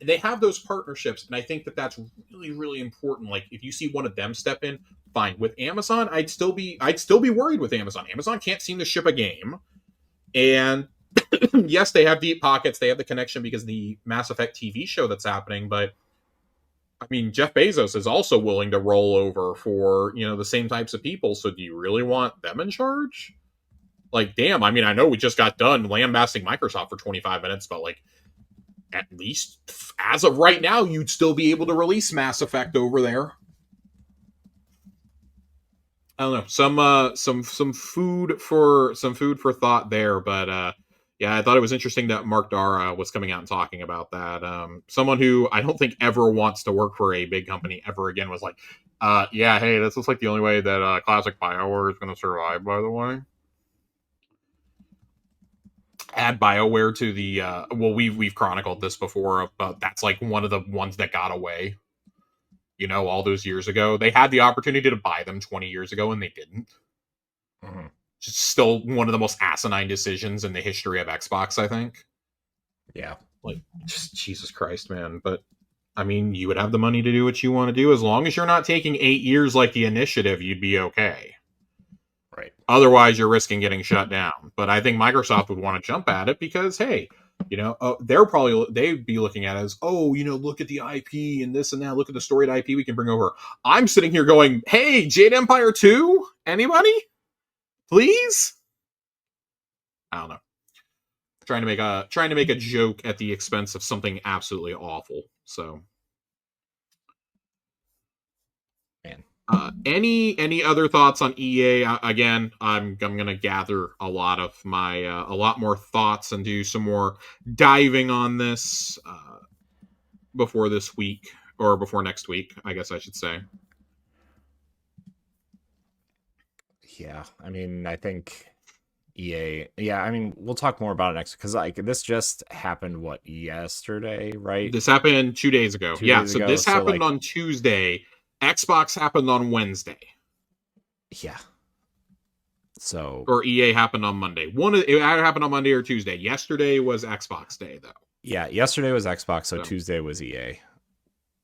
They have those partnerships, and I think that that's really, really important. Like, if you see one of them step in, fine. With Amazon, I'd still be worried with Amazon. Amazon can't seem to ship a game, and yes, they have deep pockets. They have the connection because of the Mass Effect TV show that's happening, but I mean, Jeff Bezos is also willing to roll over for, the same types of people. So do you really want them in charge? Like, damn, I mean, I know we just got done lambasting Microsoft for 25 minutes, but like, at least as of right now, you'd still be able to release Mass Effect over there. I don't know, some food for thought there, but yeah, I thought it was interesting that Mark Dara was coming out and talking about that. Someone who I don't think ever wants to work for a big company ever again was like, yeah, hey, this looks like the only way that classic BioWare is going to survive. By the way, add BioWare to the well, we've chronicled this before, but that's like one of the ones that got away. You know, all those years ago, they had the opportunity to buy them 20 years ago, and they didn't. Mm-hmm. Just still one of the most asinine decisions in the history of Xbox, I think. Yeah. Like, just Jesus Christ, man. But I mean, you would have the money to do what you want to do as long as you're not taking 8 years like the initiative. You'd be okay. Right. Otherwise, you're risking getting shut down. But I think Microsoft would want to jump at it because, hey, you know, they'd be looking at it as, oh, you know, look at the IP and this and that. Look at the storied IP we can bring over. I'm sitting here going, hey, Jade Empire 2? Anybody? Please? I don't know. Trying to make a joke at the expense of something absolutely awful. So, Man. Any other thoughts on EA? Again, I'm gonna gather a lot more thoughts and do some more diving on this before this week or before next week, I guess I should say. Yeah, I mean, I think EA. Yeah, I mean, we'll talk more about it next because like this just happened yesterday, right? This happened 2 days ago. 2 days So ago. this So happened like, on Tuesday. Xbox happened on Wednesday. yeah. So Or EA happened on Monday. It either happened on Monday or Tuesday. Yesterday was Xbox Day, though. yeah, yesterday was Xbox, so Tuesday was EA.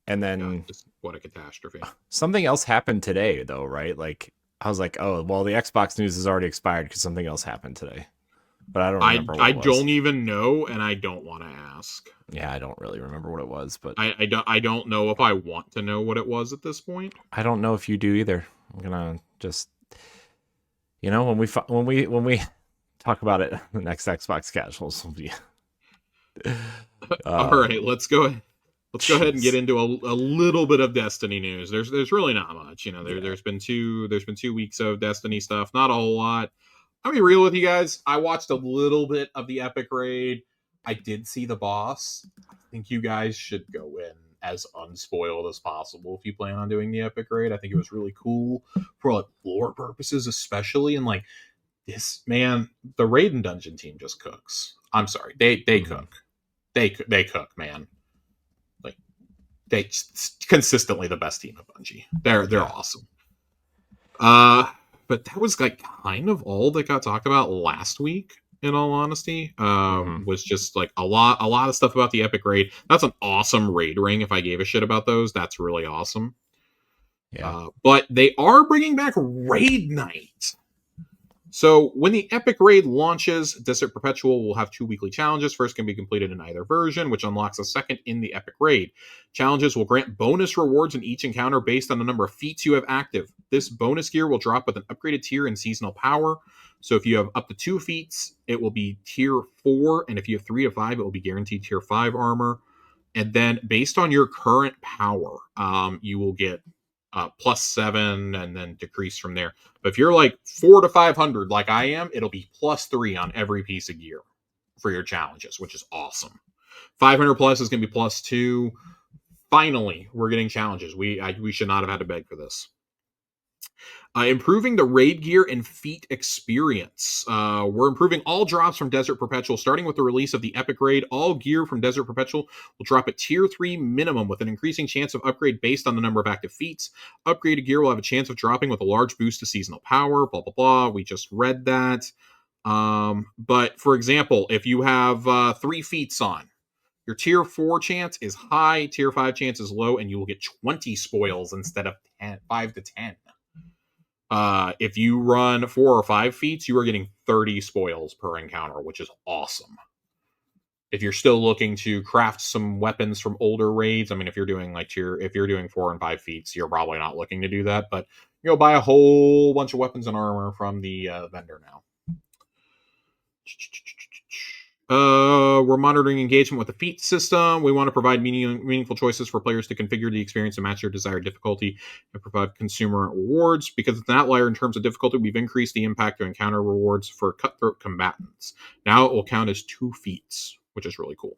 And then what a catastrophe. Something else happened today, though, right? Like I was like, oh, well, the Xbox news has already expired because something else happened today. But I don't remember what it was. I don't even know, and I don't want to ask. Yeah, I don't really remember what it was, but I don't know if I want to know what it was at this point. I don't know if you do either. I'm gonna just, you know, when we talk about it, the next Xbox casuals will be. All right, let's go ahead. Let's go ahead and get into a little bit of Destiny news. There's really not much, you know. There's been 2 weeks of Destiny stuff, not a whole lot. I'll be real with you guys. I watched a little bit of the Epic Raid. I did see the boss. I think you guys should go in as unspoiled as possible if you plan on doing the Epic Raid. I think it was really cool for like lore purposes, especially. And like this, man, the Raid and Dungeon team just cooks. I'm sorry, they cook. They cook, man. Like they consistently the best team at Bungie. They're awesome. But that was like kind of all that got talked about last week. In all honesty, was just like a lot of stuff about the Epic Raid. That's an awesome raid ring. If I gave a shit about those, that's really awesome. Yeah. But they are bringing back Raid Night. So when the Epic Raid launches, Desert Perpetual will have 2 weekly challenges. First can be completed in either version, which unlocks a second in the Epic Raid. Challenges will grant bonus rewards in each encounter based on the number of feats you have active. This bonus gear will drop with an upgraded tier and seasonal power. So if you have up to 2 feats, it will be tier 4. And if you have 3 to 5, it will be guaranteed tier 5 armor. And then based on your current power, you will get +7 and then decrease from there. But if you're like 4 to 500 like I am, it'll be +3 on every piece of gear for your challenges, which is awesome. 500 plus is going to be +2. Finally, we're getting challenges. We should not have had to beg for this. Improving the raid gear and feat experience. We're improving all drops from Desert Perpetual, starting with the release of the Epic Raid. All gear from Desert Perpetual will drop at tier 3 minimum with an increasing chance of upgrade based on the number of active feats. Upgraded gear will have a chance of dropping with a large boost to seasonal power, blah, blah, blah. We just read that. But for example, if you have 3 feats on, your tier 4 chance is high, tier 5 chance is low, and you will get 20 spoils instead of 5 to 10. If you run 4 or 5 feats, you are getting 30 spoils per encounter, which is awesome. If you're still looking to craft some weapons from older raids, I mean, if you're doing 4 and 5 feats, you're probably not looking to do that, but you'll buy a whole bunch of weapons and armor from the vendor now. We're monitoring engagement with the feat system. We want to provide meaningful choices for players to configure the experience to match their desired difficulty and provide consumer rewards. Because it's an outlier in terms of difficulty, we've increased the impact to encounter rewards for cutthroat combatants. Now it will count as 2 feats, which is really cool.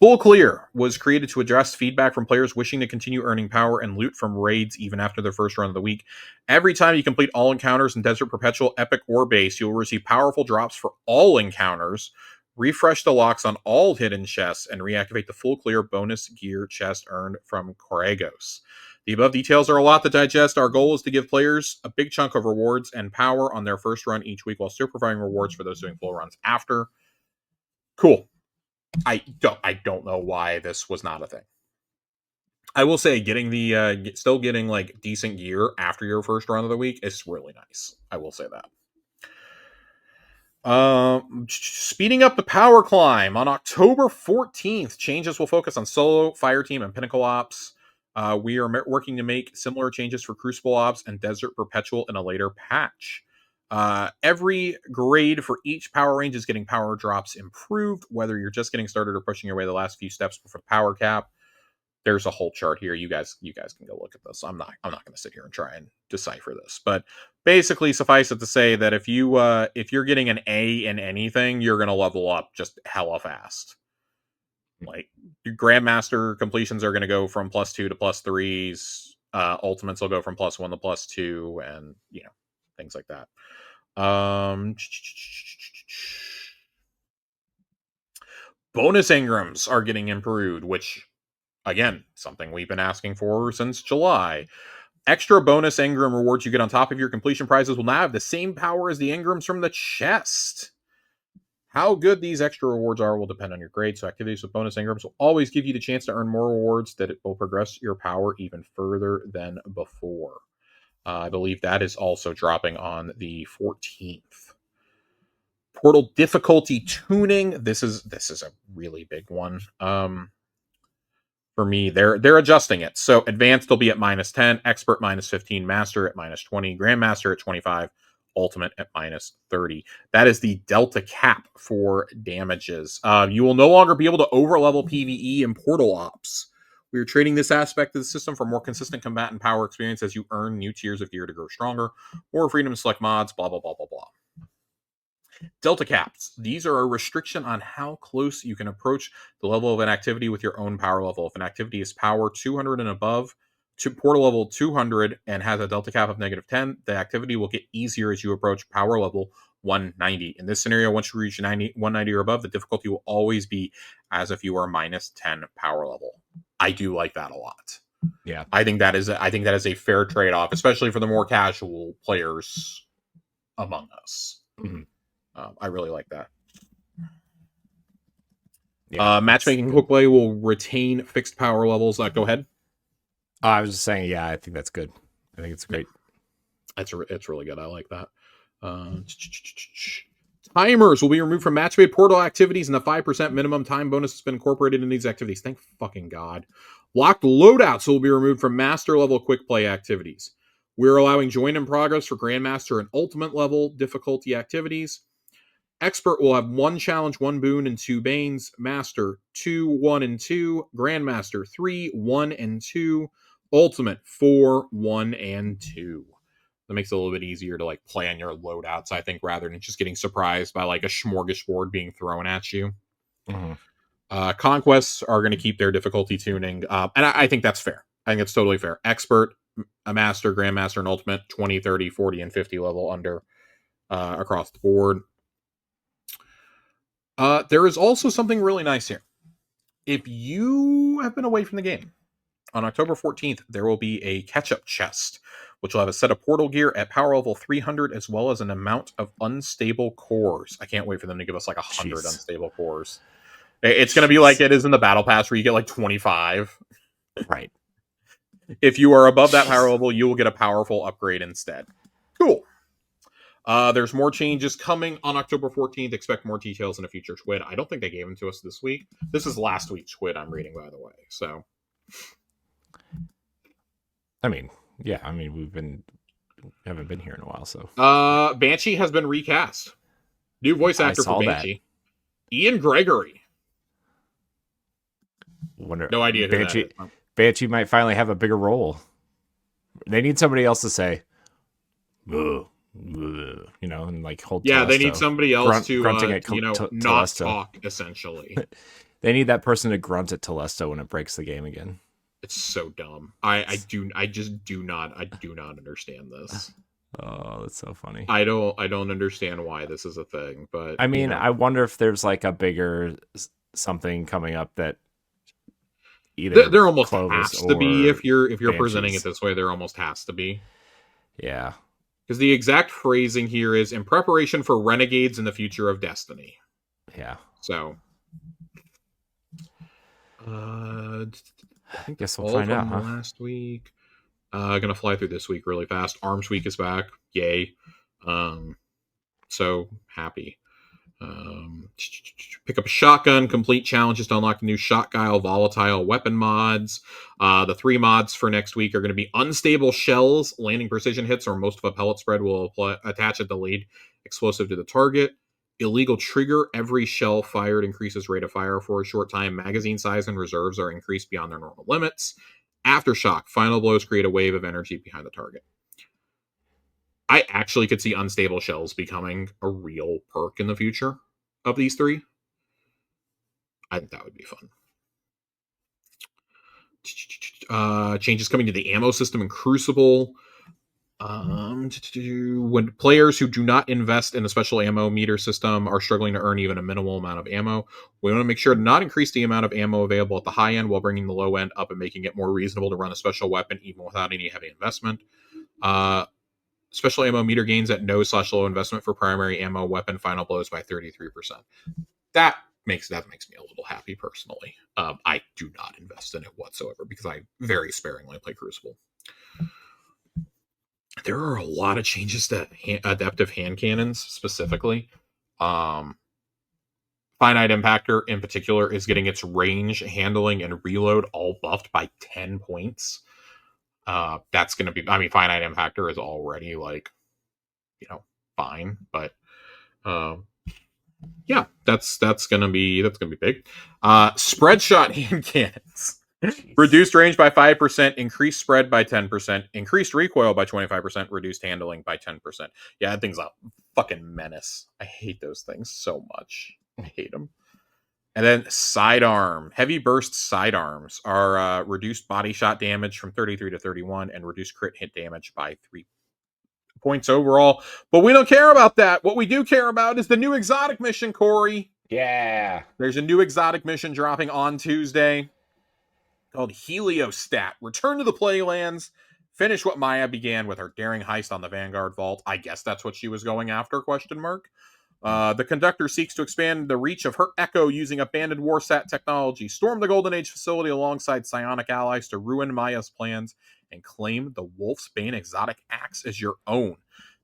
Full Clear was created to address feedback from players wishing to continue earning power and loot from raids even after their first run of the week. Every time you complete all encounters in Desert Perpetual, Epic, or Base, you will receive powerful drops for all encounters, refresh the locks on all hidden chests, and reactivate the Full Clear bonus gear chest earned from Corregos. The above details are a lot to digest. Our goal is to give players a big chunk of rewards and power on their first run each week while still providing rewards for those doing full runs after. Cool. I don't know why this was not a thing. I will say getting the still getting like decent gear after your first run of the week is really nice. I will say that. Speeding up the power climb on October 14th. Changes will focus on solo, fire team, and pinnacle ops. We are working to make similar changes for Crucible ops and Desert Perpetual in a later patch. Every grade for each power range is getting power drops improved, whether you're just getting started or pushing your way the last few steps before the power cap. There's a whole chart here. You guys can go look at this. I'm not going to sit here and try and decipher this, but basically suffice it to say that if you're getting an A in anything, you're going to level up just hella fast. Like your Grandmaster completions are going to go from +2 to +3s. Ultimates will go from +1 to +2, and things like that. Bonus engrams are getting improved, which, again, something we've been asking for since July. Extra bonus engram rewards you get on top of your completion prizes will now have the same power as the engrams from the chest. How good these extra rewards are will depend on your grade, so activities with bonus engrams will always give you the chance to earn more rewards that it will progress your power even further than before. I believe that is also dropping on the 14th. Portal difficulty tuning. This is a really big one. For me, they're adjusting it. So advanced will be at -10, expert -15, master at -20, grandmaster at 25, ultimate at -30. That is the delta cap for damages. You will no longer be able to overlevel PvE in portal ops. We are trading this aspect of the system for more consistent combat and power experience as you earn new tiers of gear to grow stronger, more freedom to select mods, blah, blah, blah, blah, blah. Delta caps. These are a restriction on how close you can approach the level of an activity with your own power level. If an activity is power 200 and above, to portal level 200 and has a delta cap of -10, the activity will get easier as you approach power level 190. In this scenario, once you reach 190 or above, the difficulty will always be as if you are -10 power level. I do like that a lot. Yeah, I think that is a fair trade-off, especially for the more casual players among us. Mm-hmm. I really like that. Yeah, matchmaking quick play will retain fixed power levels. Go ahead. I was just saying, yeah, I think that's good. I think it's great. It's really good. I like that. Timers will be removed from match-made portal activities, and the 5% minimum time bonus has been incorporated in these activities. Thank fucking God. Locked loadouts will be removed from master level quick play activities. We're allowing join in progress for grandmaster and ultimate level difficulty activities. Expert will have 1 challenge, 1 boon, and 2 banes. Master 2, 1, and 2. Grandmaster 3, 1, and 2. Ultimate 4, 1, and 2. That makes it a little bit easier to plan your loadouts, I think, rather than just getting surprised by a smorgasbord being thrown at you. Mm-hmm. Conquests are going to keep their difficulty tuning, and I think that's fair. I think it's totally fair. Expert, a master, grandmaster, and ultimate 20, 30, 40, and 50 level under across the board. There is also something really nice here. If you have been away from the game, on October 14th, there will be a catch-up chest, which will have a set of portal gear at power level 300, as well as an amount of unstable cores. I can't wait for them to give us 100 unstable cores. It's going to be like it is in the Battle Pass, where you get 25. Right. If you are above that power level, you will get a powerful upgrade instead. Cool. There's more changes coming on October 14th. Expect more details in a future Squid. I don't think they gave them to us this week. This is last week's Squid I'm reading, by the way. So, I mean, yeah, we've been haven't been here in a while, so. Banshee has been recast. New voice actor for Banshee. Ian Gregory. No idea who that is. Banshee might finally have a bigger role. They need somebody else to say, "Ugh, ugh," and like hold. Yeah, Telesto. they need somebody else to not Telesto. talk. Essentially, they need that person to grunt at Telesto when it breaks the game again. It's so dumb. I do not understand this. Oh, that's so funny. I don't understand why this is a thing, but I mean, I wonder if there's like a bigger something coming up that either there almost has to be if you're presenting it this way. There almost has to be. Yeah, because the exact phrasing here is in preparation for Renegades in the future of Destiny. Yeah. So, I guess we'll find out. Last week, gonna fly through this week really fast. Arms Week is back. Yay! So happy. Pick up a shotgun, complete challenges to unlock the new Shotguile volatile weapon mods. The 3 mods for next week are going to be unstable shells, landing precision hits, or most of a pellet spread will attach a delayed explosive to the target. Illegal trigger, every shell fired increases rate of fire for a short time. Magazine size and reserves are increased beyond their normal limits. Aftershock, final blows create a wave of energy behind the target. I actually could see unstable shells becoming a real perk in the future of these 3. I think that would be fun. Changes coming to the ammo system in Crucible. When players who do not invest in the special ammo meter system are struggling to earn even a minimal amount of ammo, we want to make sure to not increase the amount of ammo available at the high end while bringing the low end up and making it more reasonable to run a special weapon even without any heavy investment. Special ammo meter gains at no/low investment for primary ammo weapon final blows by 33%. That makes me a little happy personally. I do not invest in it whatsoever because I very sparingly play Crucible. There are a lot of changes to adaptive hand cannons specifically. Finite Impactor in particular is getting its range, handling, and reload all buffed by 10 points. That's going to be, Finite Impactor is already fine, but yeah, that's going to be big. Spread shot hand cannons. Jeez. Reduced range by 5%, increased spread by 10%, increased recoil by 25%, reduced handling by 10%. Yeah, that thing's a fucking menace. I hate those things so much. I hate them. And then sidearm. Heavy burst sidearms are reduced body shot damage from 33 to 31 and reduced crit hit damage by 3 points overall. But we don't care about that. What we do care about is the new exotic mission, Corey. Yeah. There's a new exotic mission dropping on Tuesday called Heliostat. Return to the Playlands. Finish what Maya began with her daring heist on the Vanguard Vault. I guess that's what she was going after, ? The conductor seeks to expand the reach of her Echo using abandoned Warsat technology, storm the Golden Age facility alongside psionic allies to ruin Maya's plans, and claim the Wolf's Bane exotic axe as your own.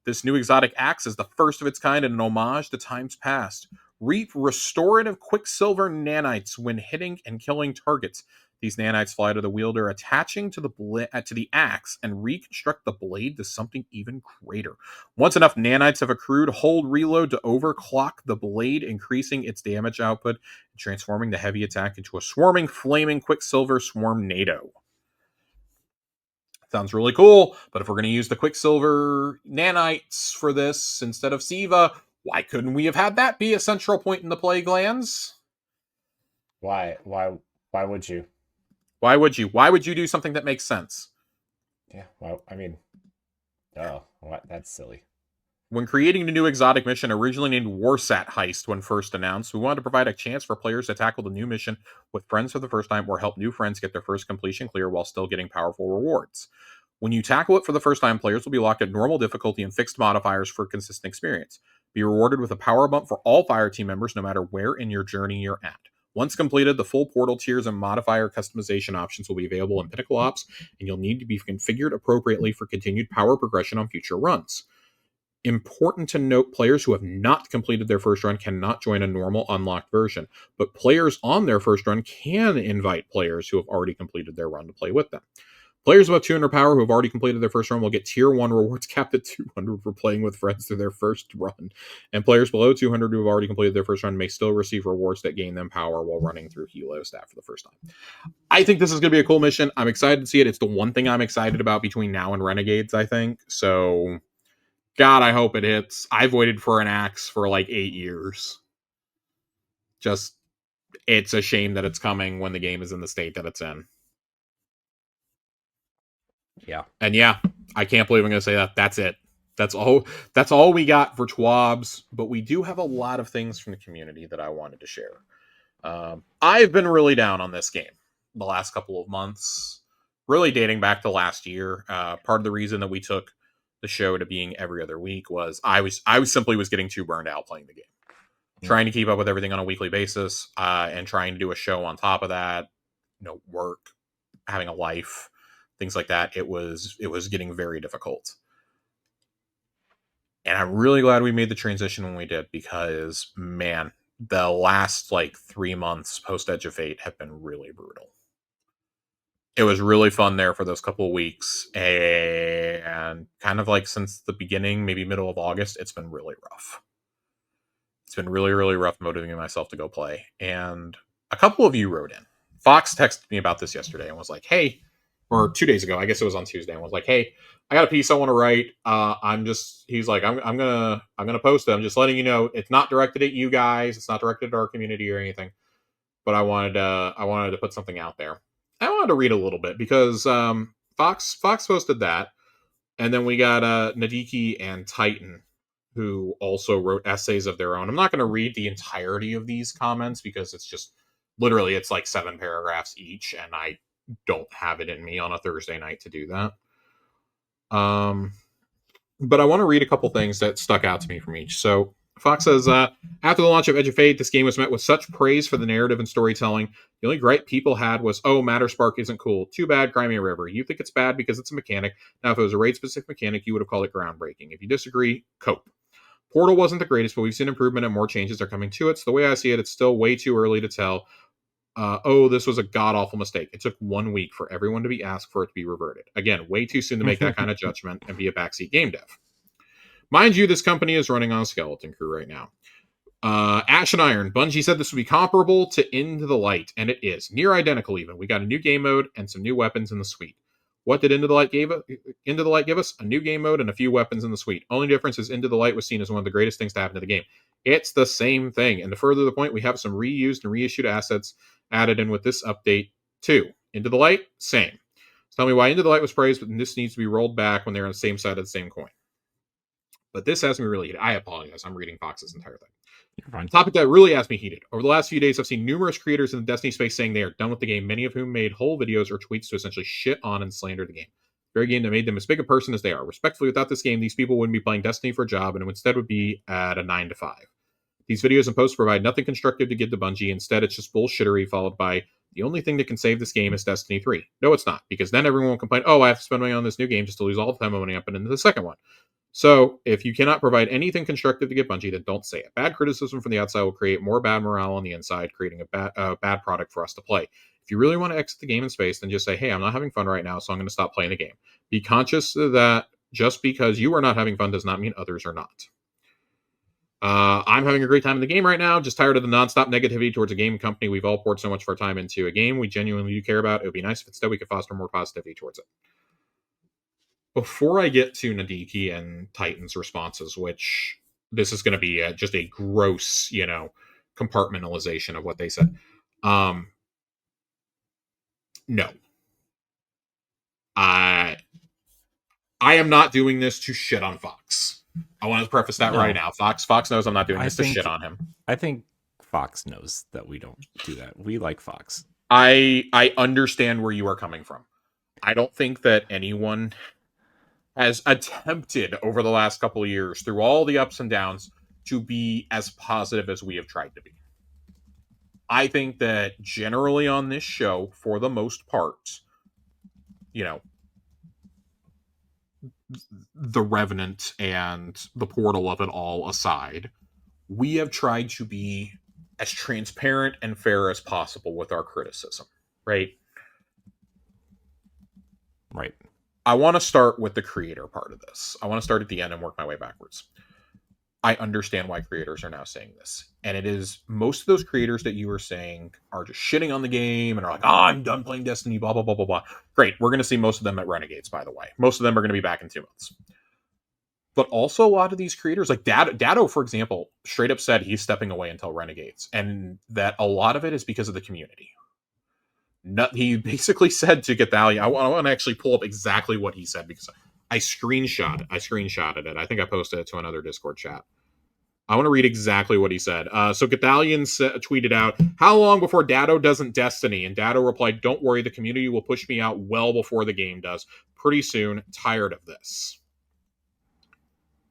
This new exotic axe is the first of its kind and an homage to times past. Reap restorative Quicksilver nanites when hitting and killing targets. These nanites fly to the wielder, attaching to the axe, and reconstruct the blade to something even greater. Once enough nanites have accrued, hold reload to overclock the blade, increasing its damage output and transforming the heavy attack into a swarming, flaming Quicksilver Swarmnado. Sounds really cool, but if we're going to use the Quicksilver nanites for this instead of Siva, why couldn't we have had that be a central point in the play glands? Why would you? Why would you? Why would you do something that makes sense? Yeah, well, that's silly. When creating the new exotic mission, originally named Warsat Heist when first announced, we wanted to provide a chance for players to tackle the new mission with friends for the first time or help new friends get their first completion clear while still getting powerful rewards. When you tackle it for the first time, players will be locked at normal difficulty and fixed modifiers for consistent experience. Be rewarded with a power bump for all fire team members no matter where in your journey you're at. Once completed, the full portal tiers and modifier customization options will be available in Pinnacle Ops, and you'll need to be configured appropriately for continued power progression on future runs. Important to note, players who have not completed their first run cannot join a normal unlocked version, but players on their first run can invite players who have already completed their run to play with them. Players above 200 power who have already completed their first run will get tier 1 rewards capped at 200 for playing with friends through their first run. And players below 200 who have already completed their first run may still receive rewards that gain them power while running through Helo stat for the first time. I think this is going to be a cool mission. I'm excited to see it. It's the one thing I'm excited about between now and Renegades, I think. So, God, I hope it hits. I've waited for an axe for like 8 years. Just, it's a shame that it's coming when the game is in the state that it's in. Yeah. And yeah, I can't believe I'm going to say that. That's it. That's all we got for TWABs, but we do have a lot of things from the community that I wanted to share. I've been really down on this game the last couple of months, really dating back to last year. Part of the reason that we took the show to being every other week was I was simply getting too burned out playing the game. Trying to keep up with everything on a weekly basis, and trying to do a show on top of that, work, having a life, things like that. It was getting very difficult. And I'm really glad we made the transition when we did, because, man, the last 3 months post Edge of Fate have been really brutal. It was really fun there for those couple of weeks, and kind of since the beginning, maybe middle of August, it's been really rough. It's been really, really rough motivating myself to go play. And a couple of you wrote in. Fox texted me about this yesterday and was like, hey, or 2 days ago, I guess it was on Tuesday, and was like, hey, I got a piece I want to write. He's like, I'm gonna post it. I'm just letting you know it's not directed at you guys. It's not directed at our community or anything. But I wanted to put something out there. I wanted to read a little bit because Fox posted that, and then we got Nadiki and Titan, who also wrote essays of their own. I'm not going to read the entirety of these comments because it's just literally it's 7 paragraphs each, and I don't have it in me on a Thursday night to do that. But I want to read a couple things that stuck out to me from each. So Fox says, after the launch of Edge of Fate, this game was met with such praise for the narrative and storytelling. The only gripe people had was, oh, Matter Spark isn't cool. Too bad, Crimea River. You think it's bad because it's a mechanic. Now, if it was a raid-specific mechanic, you would have called it groundbreaking. If you disagree, cope. Portal wasn't the greatest, but we've seen improvement and more changes are coming to it. So the way I see it, it's still way too early to tell. This was a god-awful mistake. It took 1 week for everyone to be asked for it to be reverted. Again, way too soon to make that kind of judgment and be a backseat game dev. Mind you, this company is running on a skeleton crew right now. Ash and Iron. Bungie said this would be comparable to Into the Light, and it is. Near identical even. We got a new game mode and some new weapons in the suite. What did Into the Light give us? A new game mode and a few weapons in the suite. Only difference is Into the Light was seen as one of the greatest things to happen to the game. It's the same thing. And to further the point, we have some reused and reissued assets added in with this update too. Into the Light, same. So tell me why Into the Light was praised, but this needs to be rolled back when they're on the same side of the same coin. But this has me really heated. I apologize. I'm reading Fox's entire thing. You're fine. Topic that really has me heated. Over the last few days, I've seen numerous creators in the Destiny space saying they are done with the game, many of whom made whole videos or tweets to essentially shit on and slander the game. The very game that made them as big a person as they are. Respectfully, without this game, these people wouldn't be playing Destiny for a job and instead would be at a 9 to 5. These videos and posts provide nothing constructive to give to Bungie. Instead, it's just bullshittery followed by the only thing that can save this game is Destiny 3. No, it's not, because then everyone will complain, oh, I have to spend money on this new game just to lose all the time money up and into the second one. So, if you cannot provide anything constructive to get Bungie, then don't say it. Bad criticism from the outside will create more bad morale on the inside, creating a bad product for us to play. If you really want to exit the game in space, then just say, hey, I'm not having fun right now, so I'm going to stop playing the game. Be conscious that just because you are not having fun does not mean others are not. I'm having a great time in the game right now, just tired of the nonstop negativity towards a game company we've all poured so much of our time into. A game we genuinely do care about. It would be nice if instead we could foster more positivity towards it. Before I get to Nadiki and Titan's responses, which this is going to be just a gross, compartmentalization of what they said. No. I am not doing this to shit on Fox. I want to preface that right now. Fox knows I'm not doing this to shit on him. I think Fox knows that we don't do that. We like Fox. I understand where you are coming from. I don't think that anyone has attempted over the last couple of years, through all the ups and downs, to be as positive as we have tried to be. I think that generally on this show, for the most part, the Revenant and the Portal of it all aside, we have tried to be as transparent and fair as possible with our criticism, right? Right. I want to start with the creator part of this. I want to start at the end and work my way backwards. I understand why creators are now saying this. And it is most of those creators that you were saying are just shitting on the game and are like, oh, I'm done playing Destiny, blah, blah, blah, blah, blah. Great. We're going to see most of them at Renegades, by the way. Most of them are going to be back in 2 months. But also a lot of these creators, like Dado, for example, straight up said he's stepping away until Renegades. And that a lot of it is because of the community. He basically said to Gethalia, I want to actually pull up exactly what he said because I screenshotted it. I think I posted it to another Discord chat. I want to read exactly what he said. So Gathalion tweeted out, how long before Dado doesn't Destiny? And Dado replied, don't worry, the community will push me out well before the game does. Pretty soon, tired of this.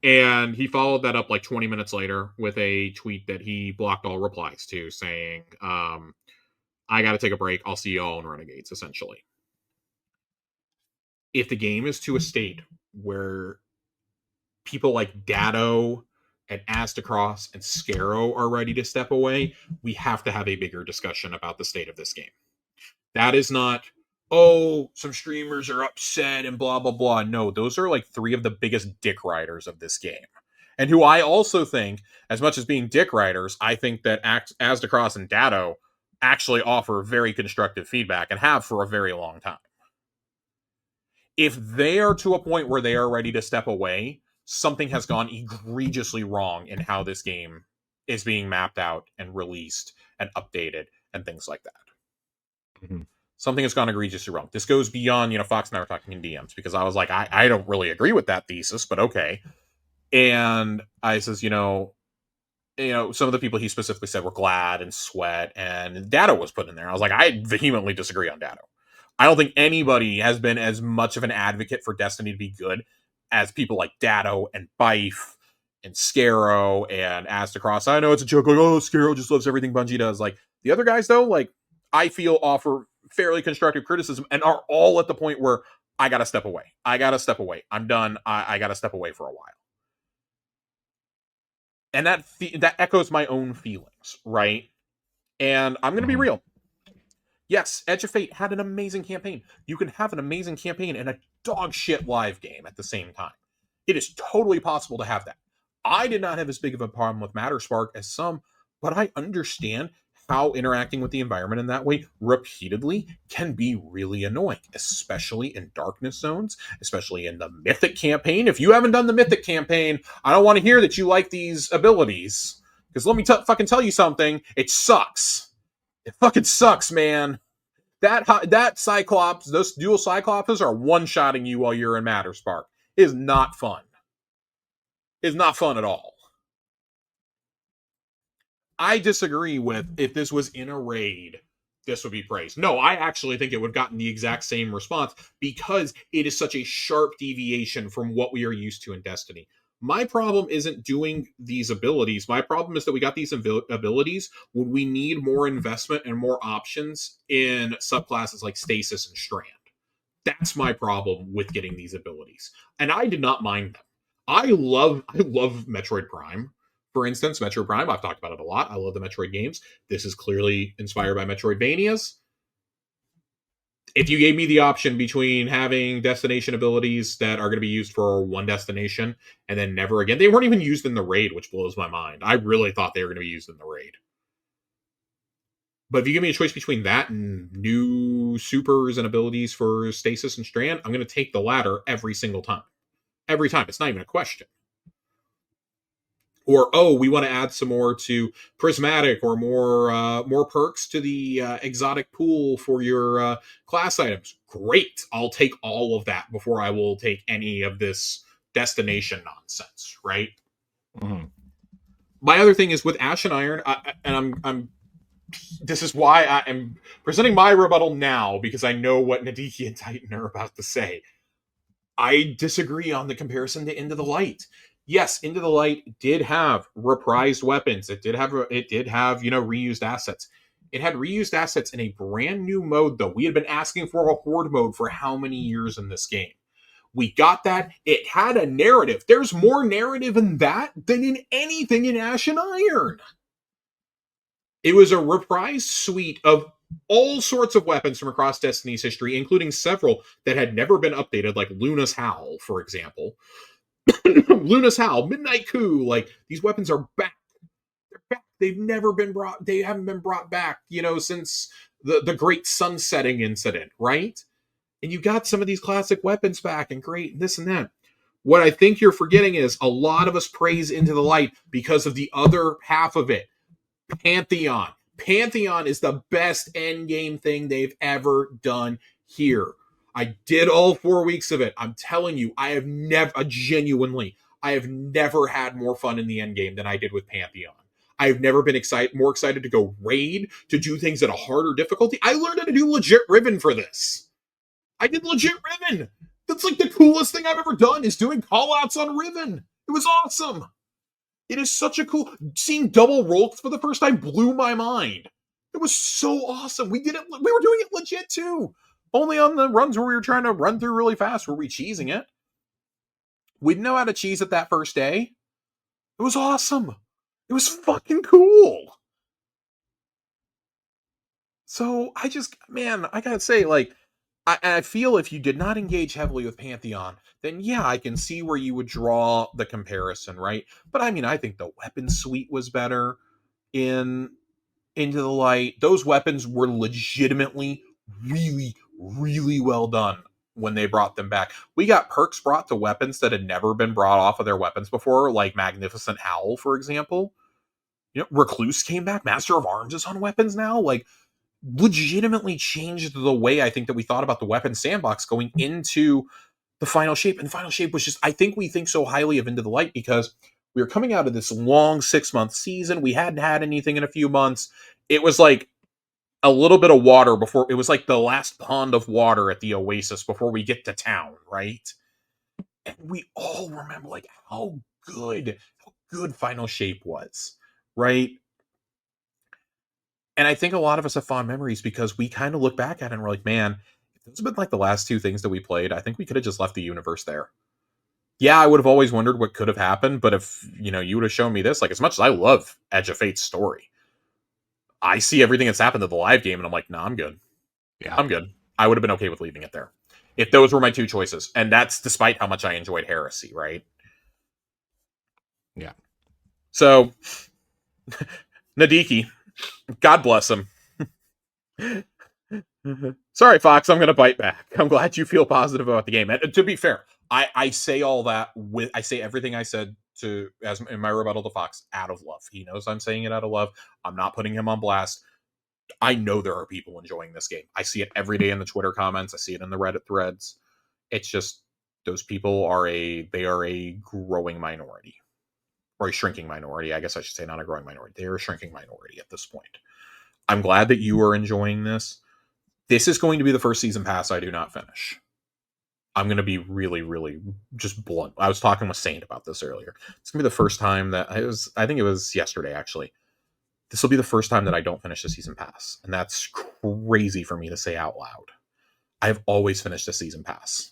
And he followed that up like 20 minutes later with a tweet that he blocked all replies to, saying, I got to take a break. I'll see y'all in Renegades, essentially. If the game is to a state where people like Dado and Aztecross and Scarrow are ready to step away, we have to have a bigger discussion about the state of this game. That is not, oh, some streamers are upset and blah, blah, blah. No, those are like 3 of the biggest dick riders of this game. And who I also think, as much as being dick riders, I think that Aztecross and Dado actually offer very constructive feedback and have for a very long time. If they are to a point where they are ready to step away, something has gone egregiously wrong in how this game is being mapped out and released and updated and things like that. Mm-hmm. Something has gone egregiously wrong. This goes beyond, Fox and I were talking in DMs because I was like, I don't really agree with that thesis, but okay. And I says, some of the people he specifically said were Glad and Sweat, and Dado was put in there. I was like, I vehemently disagree on Dado. I don't think anybody has been as much of an advocate for Destiny to be good as people like Dado and Bife and Scarrow and Aztecross. I know it's a joke, like, oh, Scarrow just loves everything Bungie does. Like, the other guys, though, like, I feel offer fairly constructive criticism and are all at the point where I gotta step away. I'm done. I gotta step away for a while. And that echoes my own feelings, right? And I'm going to be real. Yes, Edge of Fate had an amazing campaign. You can have an amazing campaign and a dog shit live game at the same time. It is totally possible to have that. I did not have as big of a problem with Matterspark as some, but I understand how interacting with the environment in that way repeatedly can be really annoying, especially in darkness zones, especially in the Mythic campaign. If you haven't done the Mythic campaign, I don't want to hear that you like these abilities, because let me fucking tell you something, it sucks. It fucking sucks, man. That Cyclops, those dual Cyclopses are one-shotting you while you're in Matterspark. It is not fun. It is not fun at all. I disagree with if this was in a raid, this would be praised. No, I actually think it would have gotten the exact same response because it is such a sharp deviation from what we are used to in Destiny. My problem isn't doing these abilities. My problem is that we got these abilities when we need more investment and more options in subclasses like Stasis and Strand. That's my problem with getting these abilities. And I did not mind them. I love Metroid Prime. For instance, Metroid Prime, I've talked about it a lot. I love the Metroid games. This is clearly inspired by Metroidvanias. If you gave me the option between having destination abilities that are going to be used for one destination and then never again, they weren't even used in the raid, which blows my mind. I really thought they were going to be used in the raid. But if you give me a choice between that and new supers and abilities for Stasis and Strand, I'm going to take the latter every single time. Every time. It's not even a question. Or, oh, we want to add some more to Prismatic or more perks to the exotic pool for your class items. Great. I'll take all of that before I will take any of this destination nonsense, right? Mm-hmm. My other thing is with Ash and Iron, I'm this is why I am presenting my rebuttal now, because I know what Nadiki and Titan are about to say. I disagree on the comparison to Into the Light. Yes, Into the Light did have reprised weapons. It did have reused assets. It had reused assets in a brand new mode, though. We had been asking for a horde mode for how many years in this game? We got that. It had a narrative. There's more narrative in that than in anything in Ash and Iron. It was a reprised suite of all sorts of weapons from across Destiny's history, including several that had never been updated, like Luna's Howl, for example. Luna's Howl, Midnight Coup, like these weapons are back. They're back. They haven't been brought back, since the great sunsetting incident, right? And you got some of these classic weapons back and great, and this and that. What I think you're forgetting is a lot of us praise Into the Light because of the other half of it. Pantheon. Pantheon is the best end game thing they've ever done here. I did all 4 weeks of it. I'm telling you, I have never had more fun in the end game than I did with Pantheon. I've never been more excited to go raid, to do things at a harder difficulty. I learned how to do legit Riven for this. I did legit Riven. That's like the coolest thing I've ever done, is doing callouts on Riven. It was awesome. It is such a cool... Seeing double rolls for the first time blew my mind. It was so awesome. We were doing it legit too. Only on the runs where we were trying to run through really fast were we cheesing it. We didn't know how to cheese it that first day. It was awesome. It was fucking cool. So I gotta say, like, I feel if you did not engage heavily with Pantheon, then yeah, I can see where you would draw the comparison, right? But I mean, I think the weapon suite was better in Into the Light. Those weapons were legitimately really, really well done when they brought them back. We got perks brought to weapons that had never been brought off of their weapons before, like Magnificent Howl, for example. Recluse came back. Master of Arms is on weapons now. Like, legitimately changed the way I think that we thought about the weapon sandbox going into the Final Shape. And the Final Shape was just, I think we think so highly of Into the Light because we were coming out of this long 6-month season. We hadn't had anything in a few months. It was like a little bit of water before, it was like the last pond of water at the Oasis before we get to town, right? And we all remember like how good Final Shape was, right? And I think a lot of us have fond memories because we kind of look back at it and we're like, man, if those have been like the last two things that we played, I think we could have just left the universe there. Yeah, I would have always wondered what could have happened, but if, you would have shown me this, like, as much as I love Edge of Fate's story, I see everything that's happened to the live game and I'm like, nah, I'm good. Yeah. I'm good. I would have been okay with leaving it there. If those were my two choices. And that's despite how much I enjoyed Heresy, right? Yeah. So, Nadiki, God bless him. Sorry, Fox, I'm going to bite back. I'm glad you feel positive about the game. And to be fair, I say all that I say everything I said as in my rebuttal to Fox out of love. He knows I'm saying it out of love. I'm not putting him on blast. I know there are people enjoying this game. I see it every day in the Twitter comments. I see it in the Reddit threads. It's just those people are a growing minority, or a shrinking minority. I guess I should say not a growing minority. They are a shrinking minority at this point. I'm glad that you are enjoying this. This is going to be the first season pass I do not finish. I'm going to be really, really just blunt. I was talking with Saint about this earlier. It's going to be the first time that I think it was yesterday, actually. This will be the first time that I don't finish the season pass. And that's crazy for me to say out loud. I've always finished a season pass.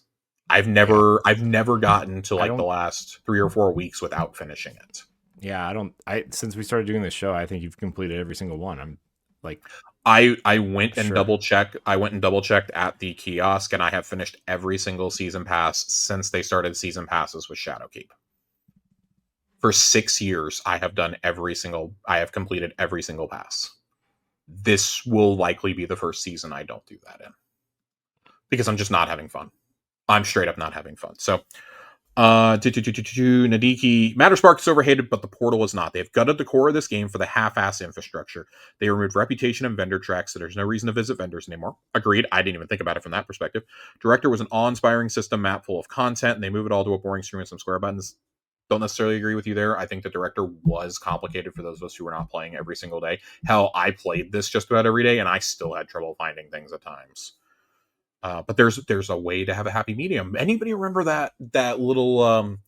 I've never gotten to like the last 3 or 4 weeks without finishing it. Yeah, since we started doing this show, I think you've completed every single one. I'm like, I went and double checked. I went and double checked at the kiosk, and I have finished every single season pass since they started season passes with Shadowkeep. For 6 years, I have completed every single pass. This will likely be the first season I don't do that in. Because I'm just not having fun. I'm straight up not having fun. So, Nadiki, Matterspark is overhated, but the portal is not. They've gutted the core of this game for the half-ass infrastructure. They removed reputation and vendor tracks, so there's no reason to visit vendors anymore. Agreed. I didn't even think about it from that perspective. Director was an awe-inspiring system map full of content, and they move it all to a boring stream with some square buttons. Don't necessarily agree with you there. I think the director was complicated for those of us who were not playing every single day. Hell, I played this just about every day, and I still had trouble finding things at times. But there's a way to have a happy medium. Anybody remember that little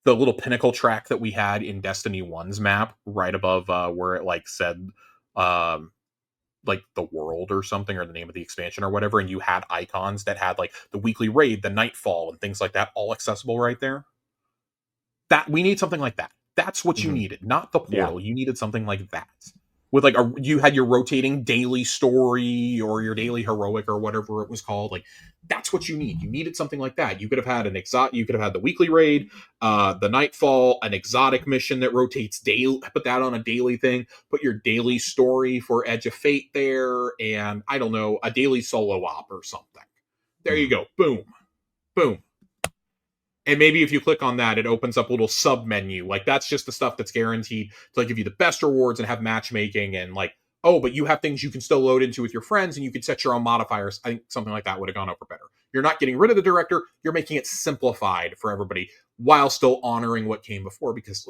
the little pinnacle track that we had in Destiny 1's map right above where it like said like the world or something, or the name of the expansion or whatever, and you had icons that had like the weekly raid, the nightfall, and things like that all accessible right there? That we need something like that. That's what you needed, not the portal. You needed something like that. with like you had your rotating daily story or your daily heroic or whatever it was called. Like that's what you need. You needed something like that. You could have had you could have had the weekly raid, the nightfall, an exotic mission that rotates daily. Put that on a daily thing. Put your daily story for Edge of Fate there, and I don't know, a daily solo op or something. There you go. Boom, boom. And maybe if you click on that, it opens up a little sub menu. Like that's just the stuff that's guaranteed to like give you the best rewards and have matchmaking and like, oh, but you have things you can still load into with your friends and you can set your own modifiers. I think something like that would have gone over better. You're not getting rid of the director, you're making it simplified for everybody while still honoring what came before, because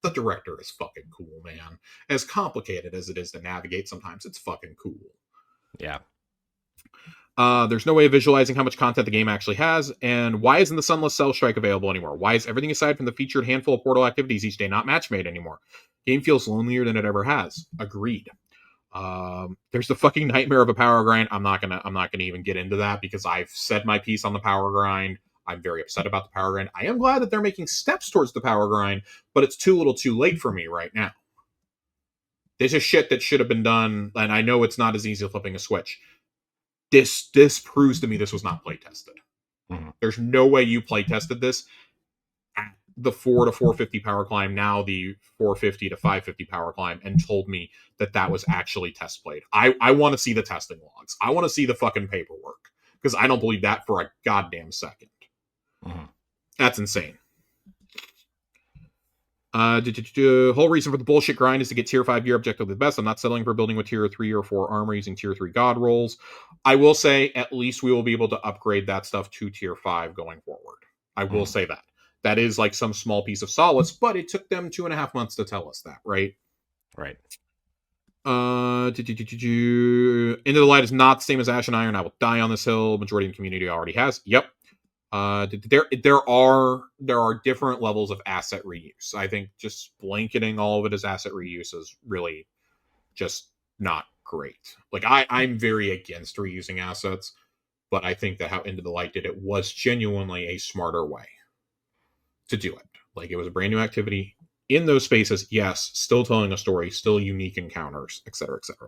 the director is fucking cool, man. As complicated as it is to navigate sometimes, it's fucking cool. Yeah. There's no way of visualizing how much content the game actually has, and why isn't the Sunless Cell Strike available anymore? Why is everything aside from the featured handful of portal activities each day not match-made anymore? Game feels lonelier than it ever has. Agreed. There's the fucking nightmare of a power grind. I'm not gonna even get into that because I've said my piece on the power grind. I'm very upset about the power grind. I am glad that they're making steps towards the power grind, but it's too little too late for me right now. This is shit that should have been done, and I know it's not as easy as flipping a switch. This proves to me this was not play tested. Mm-hmm. There's no way you play tested this at the 4 to 450 power climb, now the 450 to 550 power climb, and told me that was actually test played. I want to see the testing logs. I want to see the fucking paperwork, because I don't believe that for a goddamn second. Mm-hmm. That's insane. Whole reason for the bullshit grind is to get tier 5 gear objectively the best. I'm not settling for building with tier 3 or 4 armor using tier 3 god rolls. I will say at least we will be able to upgrade that stuff to tier 5 going forward. I will say that. That is like some small piece of solace, but it took them 2.5 months to tell us that, right? Right. Into the Light is not the same as Ash and Iron. I will die on this hill. Majority of the community already has. Yep. There are different levels of asset reuse. I think just blanketing all of it as asset reuse is really just not great. Like I'm very against reusing assets, but I think that how Into the Light did it was genuinely a smarter way to do it. Like it was a brand new activity in those spaces. Yes, still telling a story, still unique encounters, etc., etc.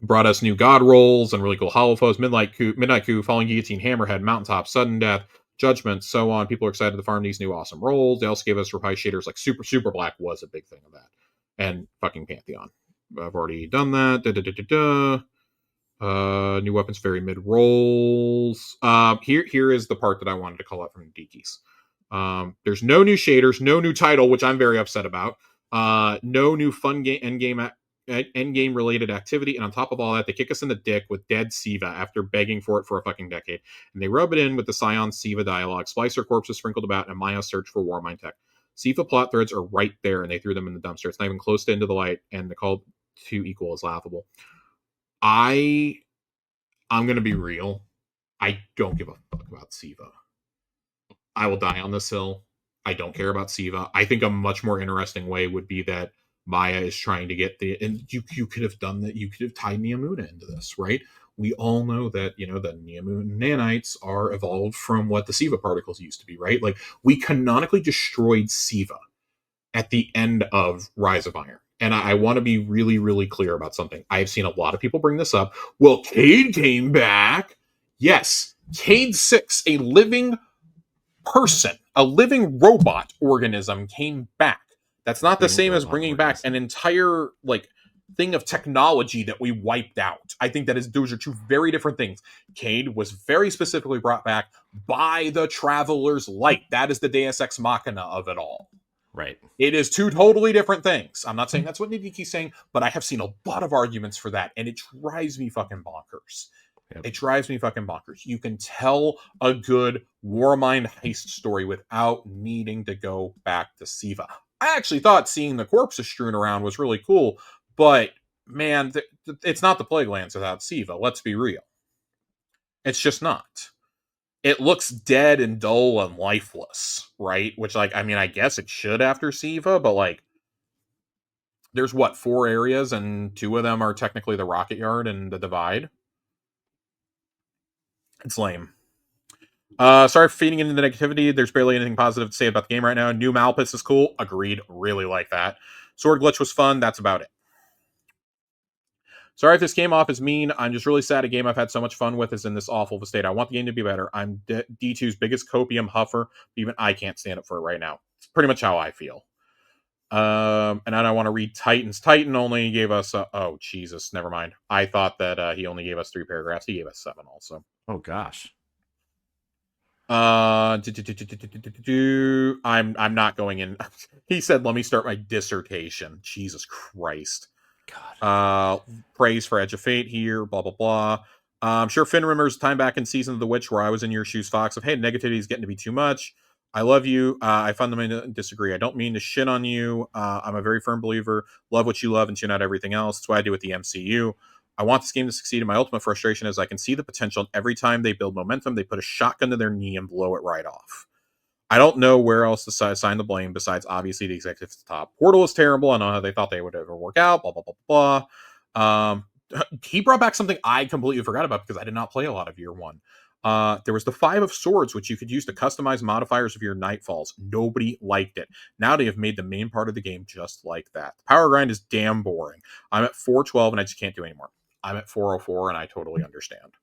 Brought us new god rolls and really cool hollow foes, Midnight Coup, Falling Guillotine, Hammerhead, Mountaintop, Sudden Death, Judgment, so on. People are excited to farm these new awesome rolls. They also gave us reply shaders like Super Black was a big thing of that. And fucking Pantheon. I've already done that. New weapons, very mid rolls. Here is the part that I wanted to call out from Deekies. There's no new shaders, no new title, which I'm very upset about. No new fun endgame related activity, and on top of all that, they kick us in the dick with dead Siva after begging for it for a fucking decade, and they rub it in with the Scion Siva dialogue, Splicer corpses sprinkled about, and Maya's search for Warmind tech. Siva plot threads are right there, and they threw them in the dumpster. It's not even close to Into the Light, and the call to equal is laughable. I'm gonna be real. I don't give a fuck about Siva. I will die on this hill. I don't care about Siva. I think a much more interesting way would be that Maya is trying to get and you could have done that. You could have tied Neomuna into this, right? We all know that, the Neomuna nanites are evolved from what the Siva particles used to be, right? Like, we canonically destroyed Siva at the end of Rise of Iron. And I want to be really, really clear about something. I've seen a lot of people bring this up. Well, Cade came back. Yes, Cade 6, a living person, a living robot organism, came back. That's not the same as bringing back an entire thing of technology that we wiped out. I think those are two very different things. Cade was very specifically brought back by the Traveler's Light. That is the Deus Ex Machina of it all. Right. It is two totally different things. I'm not saying that's what Nidiki's saying, but I have seen a lot of arguments for that, and it drives me fucking bonkers. Yep. It drives me fucking bonkers. You can tell a good Warmind heist story without needing to go back to Siva. I actually thought seeing the corpses strewn around was really cool, but man, it's not the Plaguelands without Siva. Let's be real. It's just not. It looks dead and dull and lifeless, right? Which, I guess it should after Siva, but there's 4 areas, and 2 of them are technically the Rocket Yard and the Divide. It's lame. Sorry for feeding into the negativity. There's barely anything positive to say about the game right now. New Malpus is cool. Agreed. Really like that. Sword glitch was fun. That's about it. Sorry if this came off as mean. I'm just really sad a game I've had so much fun with is in this awful of a state. I want the game to be better. I'm D2's biggest copium huffer. Even I can't stand up for it right now. It's pretty much how I feel. And then I want to read Titans. Titan only gave us oh Jesus, never mind. I thought that he only gave us 3 paragraphs. He gave us 7 also. Oh gosh. I'm not going in. He said, "Let me start my dissertation." Jesus Christ. God. Praise for Edge of Fate here. Blah blah blah. I'm sure Finn remembers time back in Season of the Witch where I was in your shoes, Fox. Of hey, negativity is getting to be too much. I love you. I fundamentally disagree. I don't mean to shit on you. I'm a very firm believer. Love what you love and tune out everything else. That's what I do with the MCU. I want this game to succeed, and my ultimate frustration is I can see the potential. And every time they build momentum, they put a shotgun to their knee and blow it right off. I don't know where else to assign the blame besides obviously the executives at the top. Portal is terrible. I don't know how they thought they would ever work out. Blah, blah, blah, blah. He brought back something I completely forgot about because I did not play a lot of Year 1. There was the 5 of Swords, which you could use to customize modifiers of your Nightfalls. Nobody liked it. Now they have made the main part of the game just like that. The power grind is damn boring. I'm at 412 and I just can't do anymore. I'm at 404 and I totally understand.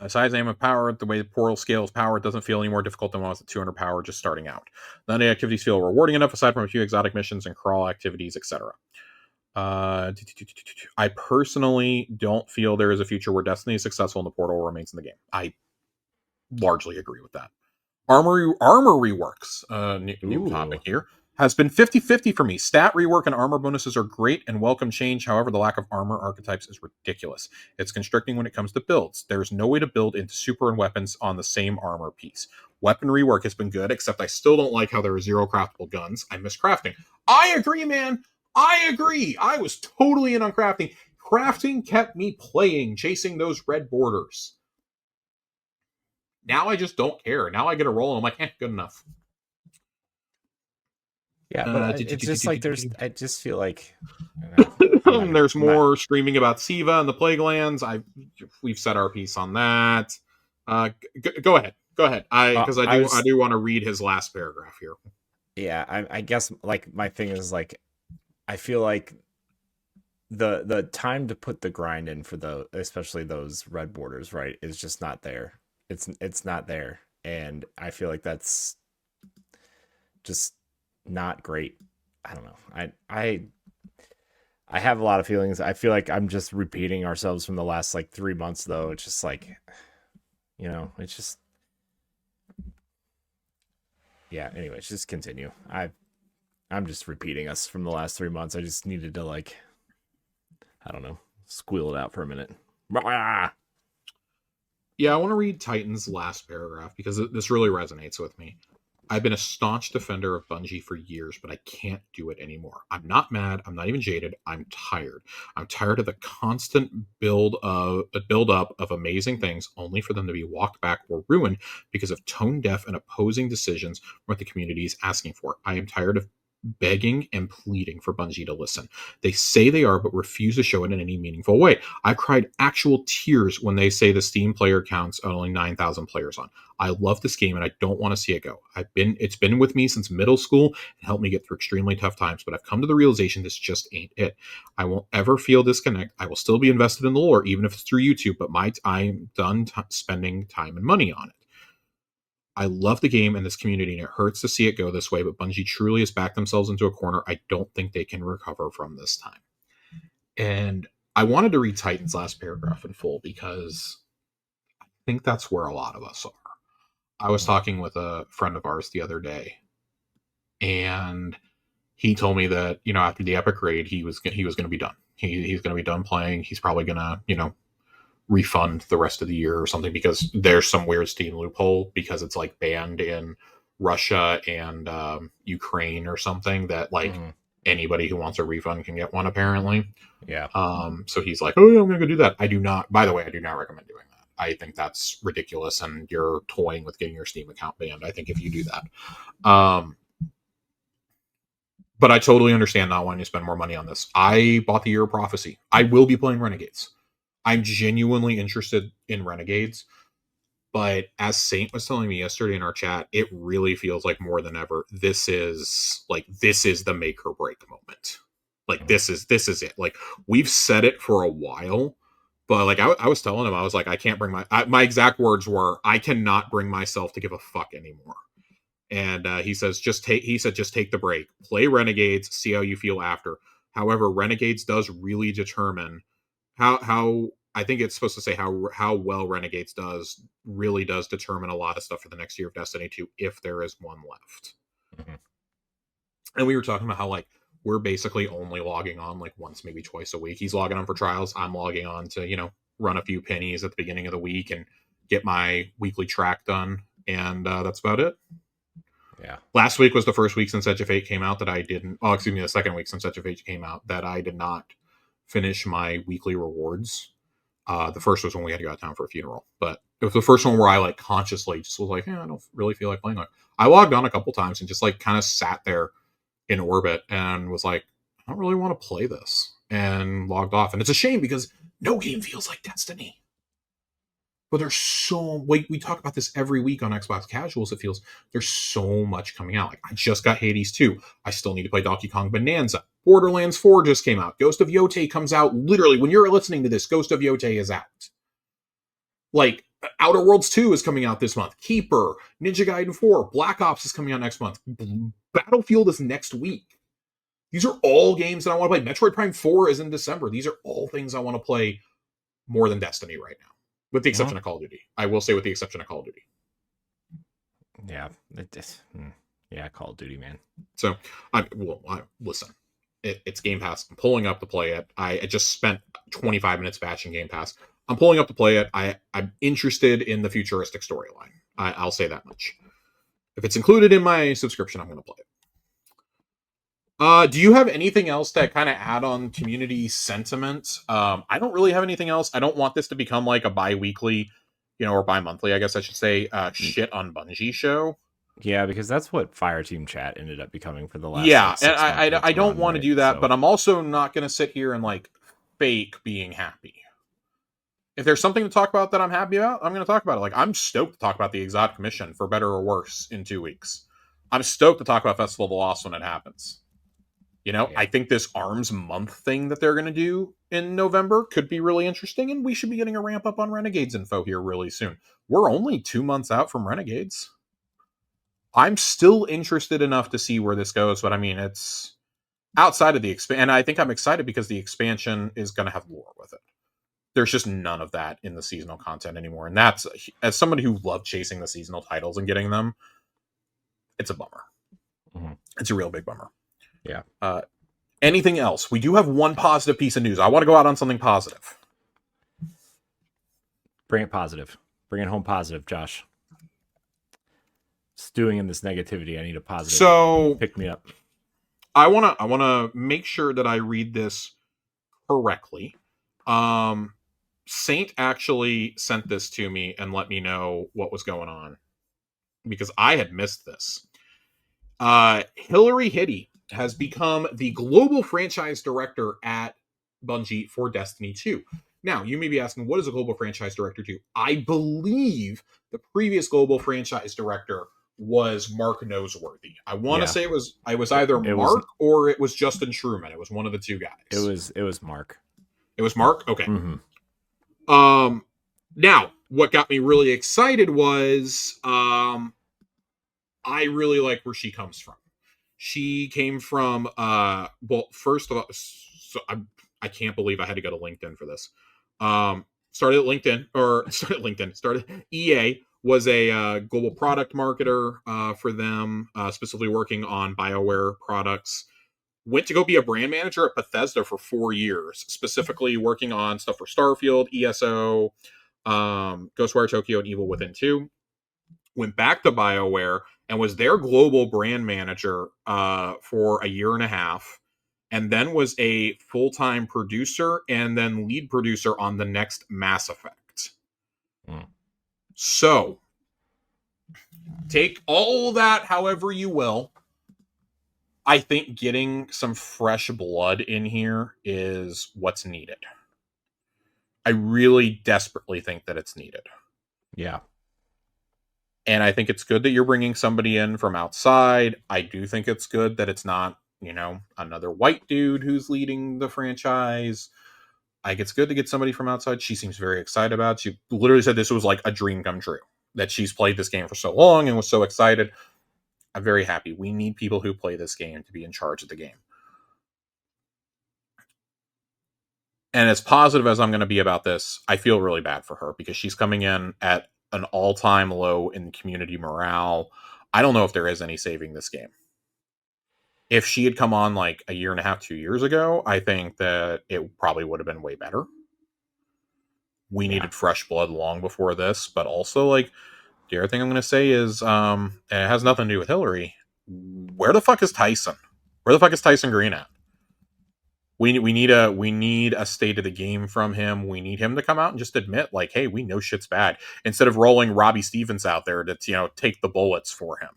Size, aim, and power, the way the portal scales power, it doesn't feel any more difficult than when I was at 200 power just starting out. None of the activities feel rewarding enough aside from a few exotic missions and crawl activities, etc. I personally don't feel there is a future where Destiny is successful and the portal remains in the game. I largely agree with that. Armor reworks, new topic here, has been 50-50 for me. Stat rework and armor bonuses are great and welcome change. However, the lack of armor archetypes is ridiculous. It's constricting when it comes to builds. There's no way to build into super and weapons on the same armor piece. Weapon rework has been good, except I still don't like how there are 0 craftable guns. I miss crafting. I agree, man. I agree. I was totally in on crafting. Crafting kept me playing, chasing those red borders. Now I just don't care. Now I get a roll and I'm like, good enough. Yeah, but it's just like I just feel like there's more streaming about Siva and the Plague Lands. We've said our piece on that. Go ahead, because I do want to read his last paragraph here. Yeah, I guess like my thing is like I feel like the time to put the grind in for especially those red borders, right, is just not there. It's not there, and I feel like that's just not great. I don't know. I have a lot of feelings. I feel like I'm just repeating ourselves from the last like 3 months though. It's just like, it's just yeah, anyways, just continue. I'm just repeating us from the last 3 months. I just needed to like I don't know, squeal it out for a minute. Yeah, I want to read Titan's last paragraph because this really resonates with me. I've been a staunch defender of Bungie for years, but I can't do it anymore. I'm not mad. I'm not even jaded. I'm tired. I'm tired of the constant build up of amazing things only for them to be walked back or ruined because of tone deaf and opposing decisions from what the community is asking for. I am tired of begging and pleading for Bungie to listen. They say they are, but refuse to show it in any meaningful way. I cried actual tears when they say the Steam player counts only 9,000 players on. I love this game and I don't want to see it go. It's been with me since middle school and helped me get through extremely tough times, but I've come to the realization this just ain't it. I won't ever feel disconnect. I will still be invested in the lore, even if it's through YouTube, but I'm done spending time and money on it. I love the game and this community, and it hurts to see it go this way, but Bungie truly has backed themselves into a corner I don't think they can recover from this time. And I wanted to read Titan's last paragraph in full because I think that's where a lot of us are. I was talking with a friend of ours the other day, and he told me that, after the Epic raid, he was going to be done. He's going to be done playing. He's probably going to, refund the rest of the year or something because there's some weird Steam loophole because it's like banned in Russia and Ukraine or something that like anybody who wants a refund can get one apparently. Yeah. So he's like, oh yeah, I'm gonna go do that. By the way, I do not recommend doing that. I think that's ridiculous and you're toying with getting your Steam account banned. I think if you do that. But I totally understand not wanting to spend more money on this. I bought the Year of Prophecy. I will be playing Renegades. I'm genuinely interested in Renegades. But as Saint was telling me yesterday in our chat, it really feels like more than ever, this is the make or break moment. Like this is it. Like we've said it for a while, but like I was telling him, I was like, I can't bring my exact words were, I cannot bring myself to give a fuck anymore. And he says, just take the break, play Renegades, see how you feel after. However, Renegades does really determine how I think it's supposed to say how well Renegades really does determine a lot of stuff for the next year of Destiny 2 if there is one left. Mm-hmm. And we were talking about how like we're basically only logging on like once, maybe twice a week. He's logging on for trials. I'm logging on to, run a few pennies at the beginning of the week and get my weekly track done. And that's about it. Yeah. Last week was the first week since Edge of Fate came out that I didn't. Oh, excuse me, the second week since Edge of Fate came out that I did not finish my weekly rewards. The first was when we had to go out of town for a funeral, but it was the first one where I like consciously just was like, I don't really feel like playing. Like I logged on a couple times and just like kind of sat there in orbit and was like, I don't really want to play this, and logged off. And it's a shame because no game feels like Destiny. But there's so we talk about this every week on Xbox Casuals. It feels there's so much coming out. Like I just got Hades 2. I still need to play Donkey Kong Bonanza. Borderlands 4 just came out. Ghost of Yotei comes out literally when you're listening to this. Ghost of Yotei is out. Like Outer Worlds 2 is coming out this month. Keeper, Ninja Gaiden 4, Black Ops is coming out next month. Battlefield is next week. These are all games that I want to play. Metroid Prime 4 is in December. These are all things I want to play more than Destiny right now. With the exception of Call of Duty. I will say with the exception of Call of Duty. Yeah. Yeah, Call of Duty, man. So, listen. It's Game Pass. I'm pulling up to play it. I just spent 25 minutes batching Game Pass. I'm pulling up to play it. I'm interested in the futuristic storyline. I'll say that much. If it's included in my subscription, I'm going to play it. Do you have anything else that kind of add on community sentiment? I don't really have anything else. I don't want this to become like a bi-weekly, or bi-monthly, I guess I should say, shit on Bungie show. Yeah, because that's what Fireteam Chat ended up becoming for the last. Yeah, like, and 6 months I don't run, want to right? do that, So, but I'm also not going to sit here and like fake being happy. If there's something to talk about that I'm happy about, I'm going to talk about it. Like I'm stoked to talk about the Exotic Mission for better or worse in 2 weeks. I'm stoked to talk about Festival of the Lost when it happens. yeah. I think this Arms Month thing that they're going to do in November could be really interesting, and we should be getting a ramp up on Renegades info here really soon. We're only 2 months out from Renegades. I'm still interested enough to see where this goes, but I mean, it's outside of the expansion. And I think I'm excited because the expansion is going to have lore with it. There's just none of that in the seasonal content anymore. And that's, as somebody who loved chasing the seasonal titles and getting them, it's a bummer. Mm-hmm. It's a real big bummer. Yeah. Anything else? We do have one positive piece of news. I want to go out on something positive. Bring it positive. Bring it home positive, Josh. Stewing in this negativity. I need a positive. So pick me up. I wanna make sure that I read this correctly. Saint actually sent this to me and let me know what was going on because I had missed this. Hillary Hitty has become the global franchise director at Bungie for Destiny 2. Now, you may be asking, what does a global franchise director do? I believe the previous global franchise director was Mark Noseworthy. I want to say it was either Mark or it was Justin Truman. It was one of the two guys. It was Mark. It was Mark? Okay. Mm-hmm. Now, what got me really excited was I really like where she comes from. She came from first of all, so I can't believe I had to go to LinkedIn for this. Started EA, was a global product marketer for them, specifically working on BioWare products. Went to go be a brand manager at Bethesda for 4 years, specifically working on stuff for Starfield, ESO, Ghostwire Tokyo, and Evil Within 2. Went back to BioWare and was their global brand manager for a year and a half, and then was a full-time producer and then lead producer on the next Mass Effect. So, take all that however you will. I think getting some fresh blood in here is what's needed. I really desperately think that it's needed. Yeah. And I think it's good that you're bringing somebody in from outside. I do think it's good that it's not, another white dude who's leading the franchise. Like, it's good to get somebody from outside. She seems very excited about it. She literally said this was like a dream come true, that she's played this game for so long and was so excited. I'm very happy. We need people who play this game to be in charge of the game. And as positive as I'm going to be about this, I feel really bad for her because she's coming in at an all-time low in community morale. I don't know if there is any saving this game. If she had come on like a year and a half, 2 years ago, I think that it probably would have been way better. We needed fresh blood long before this, but also, like, the other thing I'm going to say is, and it has nothing to do with Hillary. Where the fuck is Tyson? Where the fuck is Tyson Green at? We need a state of the game from him. We need him to come out and just admit, like, hey, we know shit's bad, instead of rolling Robbie Stevens out there to take the bullets for him.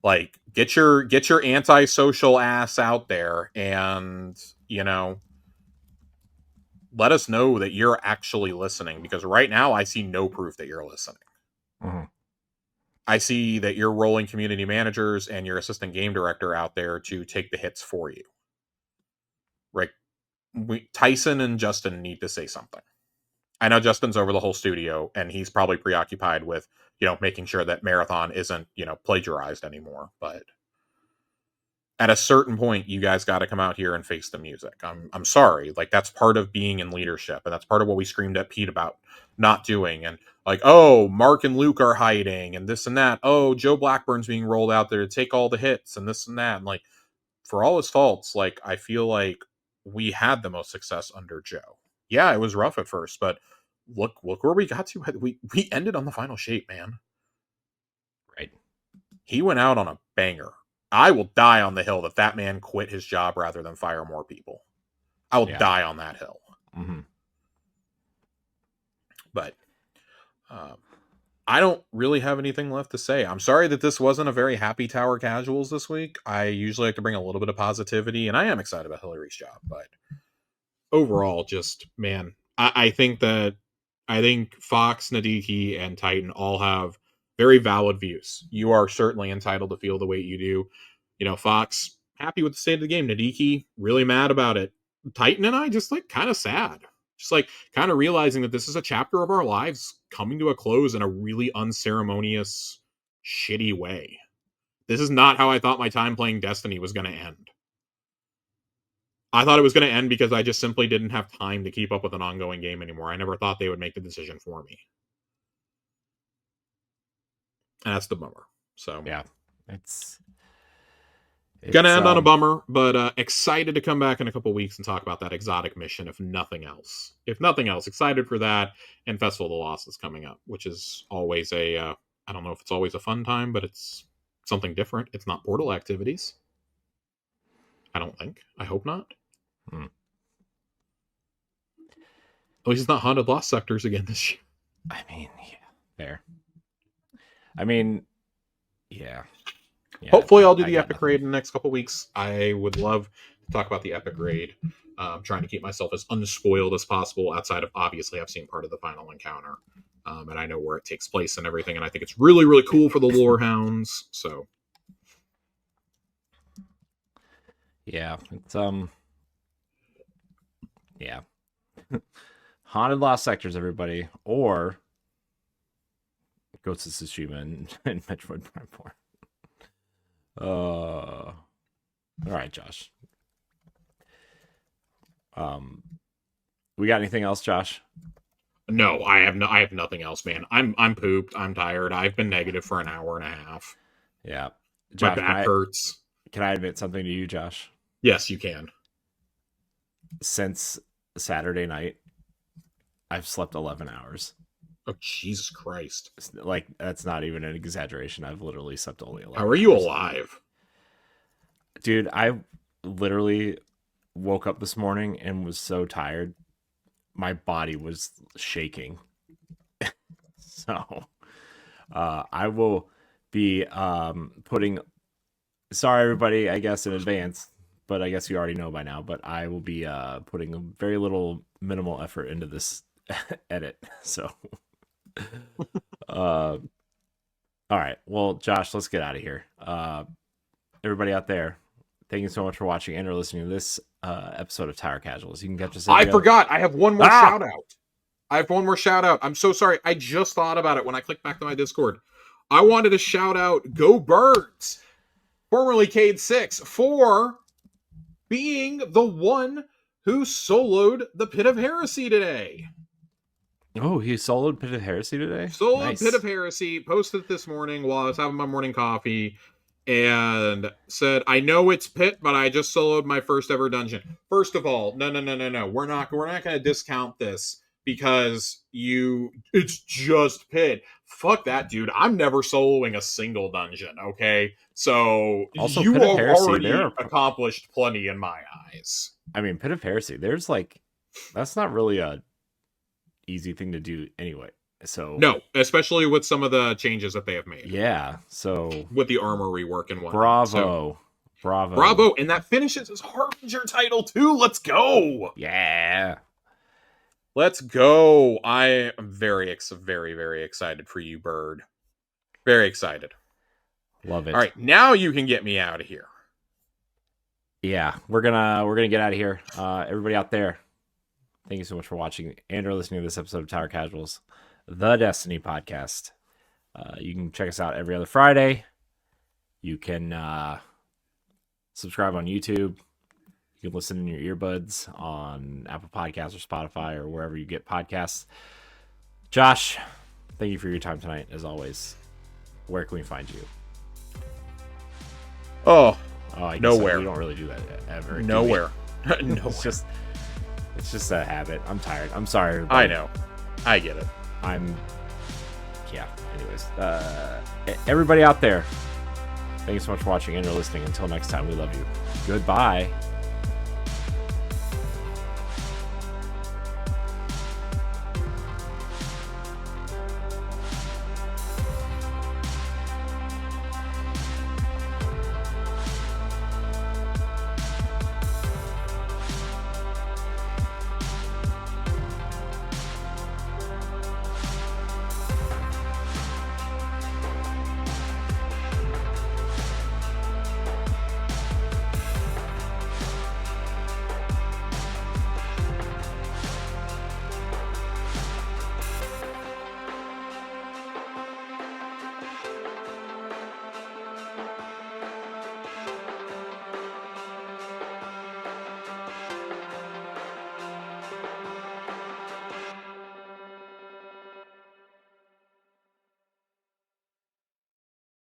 Like, get your antisocial ass out there and let us know that you're actually listening, because right now I see no proof that you're listening. Mm-hmm. I see that you're rolling community managers and your assistant game director out there to take the hits for you. Right? Tyson and Justin need to say something. I know Justin's over the whole studio and he's probably preoccupied with, making sure that Marathon isn't, plagiarized anymore. But at a certain point, you guys got to come out here and face the music. I'm sorry. Like, that's part of being in leadership. And that's part of what we screamed at Pete about not doing. And like, oh, Mark and Luke are hiding and this and that. Oh, Joe Blackburn's being rolled out there to take all the hits and this and that. And like, for all his faults, like, I feel like we had the most success under Joe. Yeah, it was rough at first, but look where we got to. We ended on the final shape, man. Right. He went out on a banger. I will die on the hill that man quit his job rather than fire more people. I will die on that hill. Mm-hmm. But I don't really have anything left to say. I'm sorry that this wasn't a very happy Tower Casuals this week. I usually like to bring a little bit of positivity, and I am excited about Hillary's job. But overall, just, man, I think Fox, Nadiki, and Titan all have very valid views. You are certainly entitled to feel the way you do. Fox, happy with the state of the game. Nadiki, really mad about it. Titan and I just, like, kind of sad. Just, like, kind of realizing that this is a chapter of our lives coming to a close in a really unceremonious, shitty way. This is not how I thought my time playing Destiny was going to end. I thought it was going to end because I just simply didn't have time to keep up with an ongoing game anymore. I never thought they would make the decision for me. And that's the bummer. So yeah, it's gonna end on a bummer, but excited to come back in a couple weeks and talk about that exotic mission, if nothing else. Excited for that. And Festival of the Lost is coming up, which is always I don't know if it's always a fun time, but it's something different. It's not Portal activities. I don't think. I hope not. At least it's not Haunted Lost Sectors again this year. I mean, yeah, fair. I mean, yeah. Hopefully I'll do the Epic Raid in the next couple weeks. I would love to talk about the Epic Raid. I'm trying to keep myself as unspoiled as possible, outside of, obviously, I've seen part of the final encounter. And I know where it takes place and everything, and I think it's really, really cool for the lore hounds. So yeah, it's yeah. Haunted Lost Sectors, everybody, or Ghost of Tsushima and Metroid Prime 4. All right, Josh. We got anything else, Josh? No, I have nothing else, man. I'm pooped. I'm tired. I've been negative for an hour and a half. Yeah. Josh, my back hurts. Can I admit something to you, Josh? Yes, you can. Since Saturday night, I've slept 11 hours. Oh, Jesus Christ. Like, that's not even an exaggeration. I've literally slept only 11 How are you alive? Dude, I literally woke up this morning and was so tired. My body was shaking. So, I will be putting... Sorry, everybody, I guess, in advance. But I guess you already know by now. But I will be putting a very minimal effort into this edit. So... All right. Well, Josh, let's get out of here. Everybody out there, thank you so much for watching and or listening to this episode of Tower Casuals. You can catch us. I forgot. I have one more shout out. I'm so sorry. I just thought about it when I clicked back to my Discord. I wanted to shout out Go Birds, formerly Cade 6, for being the one who soloed the Pit of Heresy today. Oh, he soloed Pit of Heresy today? Soloed Pit of Heresy, posted it this morning while I was having my morning coffee, and said, I know it's Pit, but I just soloed my first ever dungeon. First of all, no. We're not going to discount this because it's just Pit. Fuck that, dude. I'm never soloing a single dungeon, okay? So also, you Pit of have Heresy, already accomplished plenty in my eyes. I mean, Pit of Heresy, that's not really a easy thing to do anyway. So no, especially with some of the changes that they have made. Yeah, so with the armor rework and whatnot. Bravo. And that finishes his Harbinger title too. Let's go. Yeah. Let's go. I am very, very excited for you, Bird. Very excited. Love it. All right, now you can get me out of here. Yeah, we're gonna get out of here. Everybody out there, thank you so much for watching and or listening to this episode of Tower Casuals, the Destiny podcast. You can check us out every other Friday. You can subscribe on YouTube. You can listen in your earbuds on Apple Podcasts or Spotify or wherever you get podcasts. Josh, thank you for your time tonight, as always. Where can we find you? I guess nowhere. We don't really do that ever. Nowhere. Nowhere. It's just a habit. I'm tired. I'm sorry, everybody. I know. I get it. Anyways, everybody out there, thank you so much for watching and or listening. Until next time, we love you. Goodbye.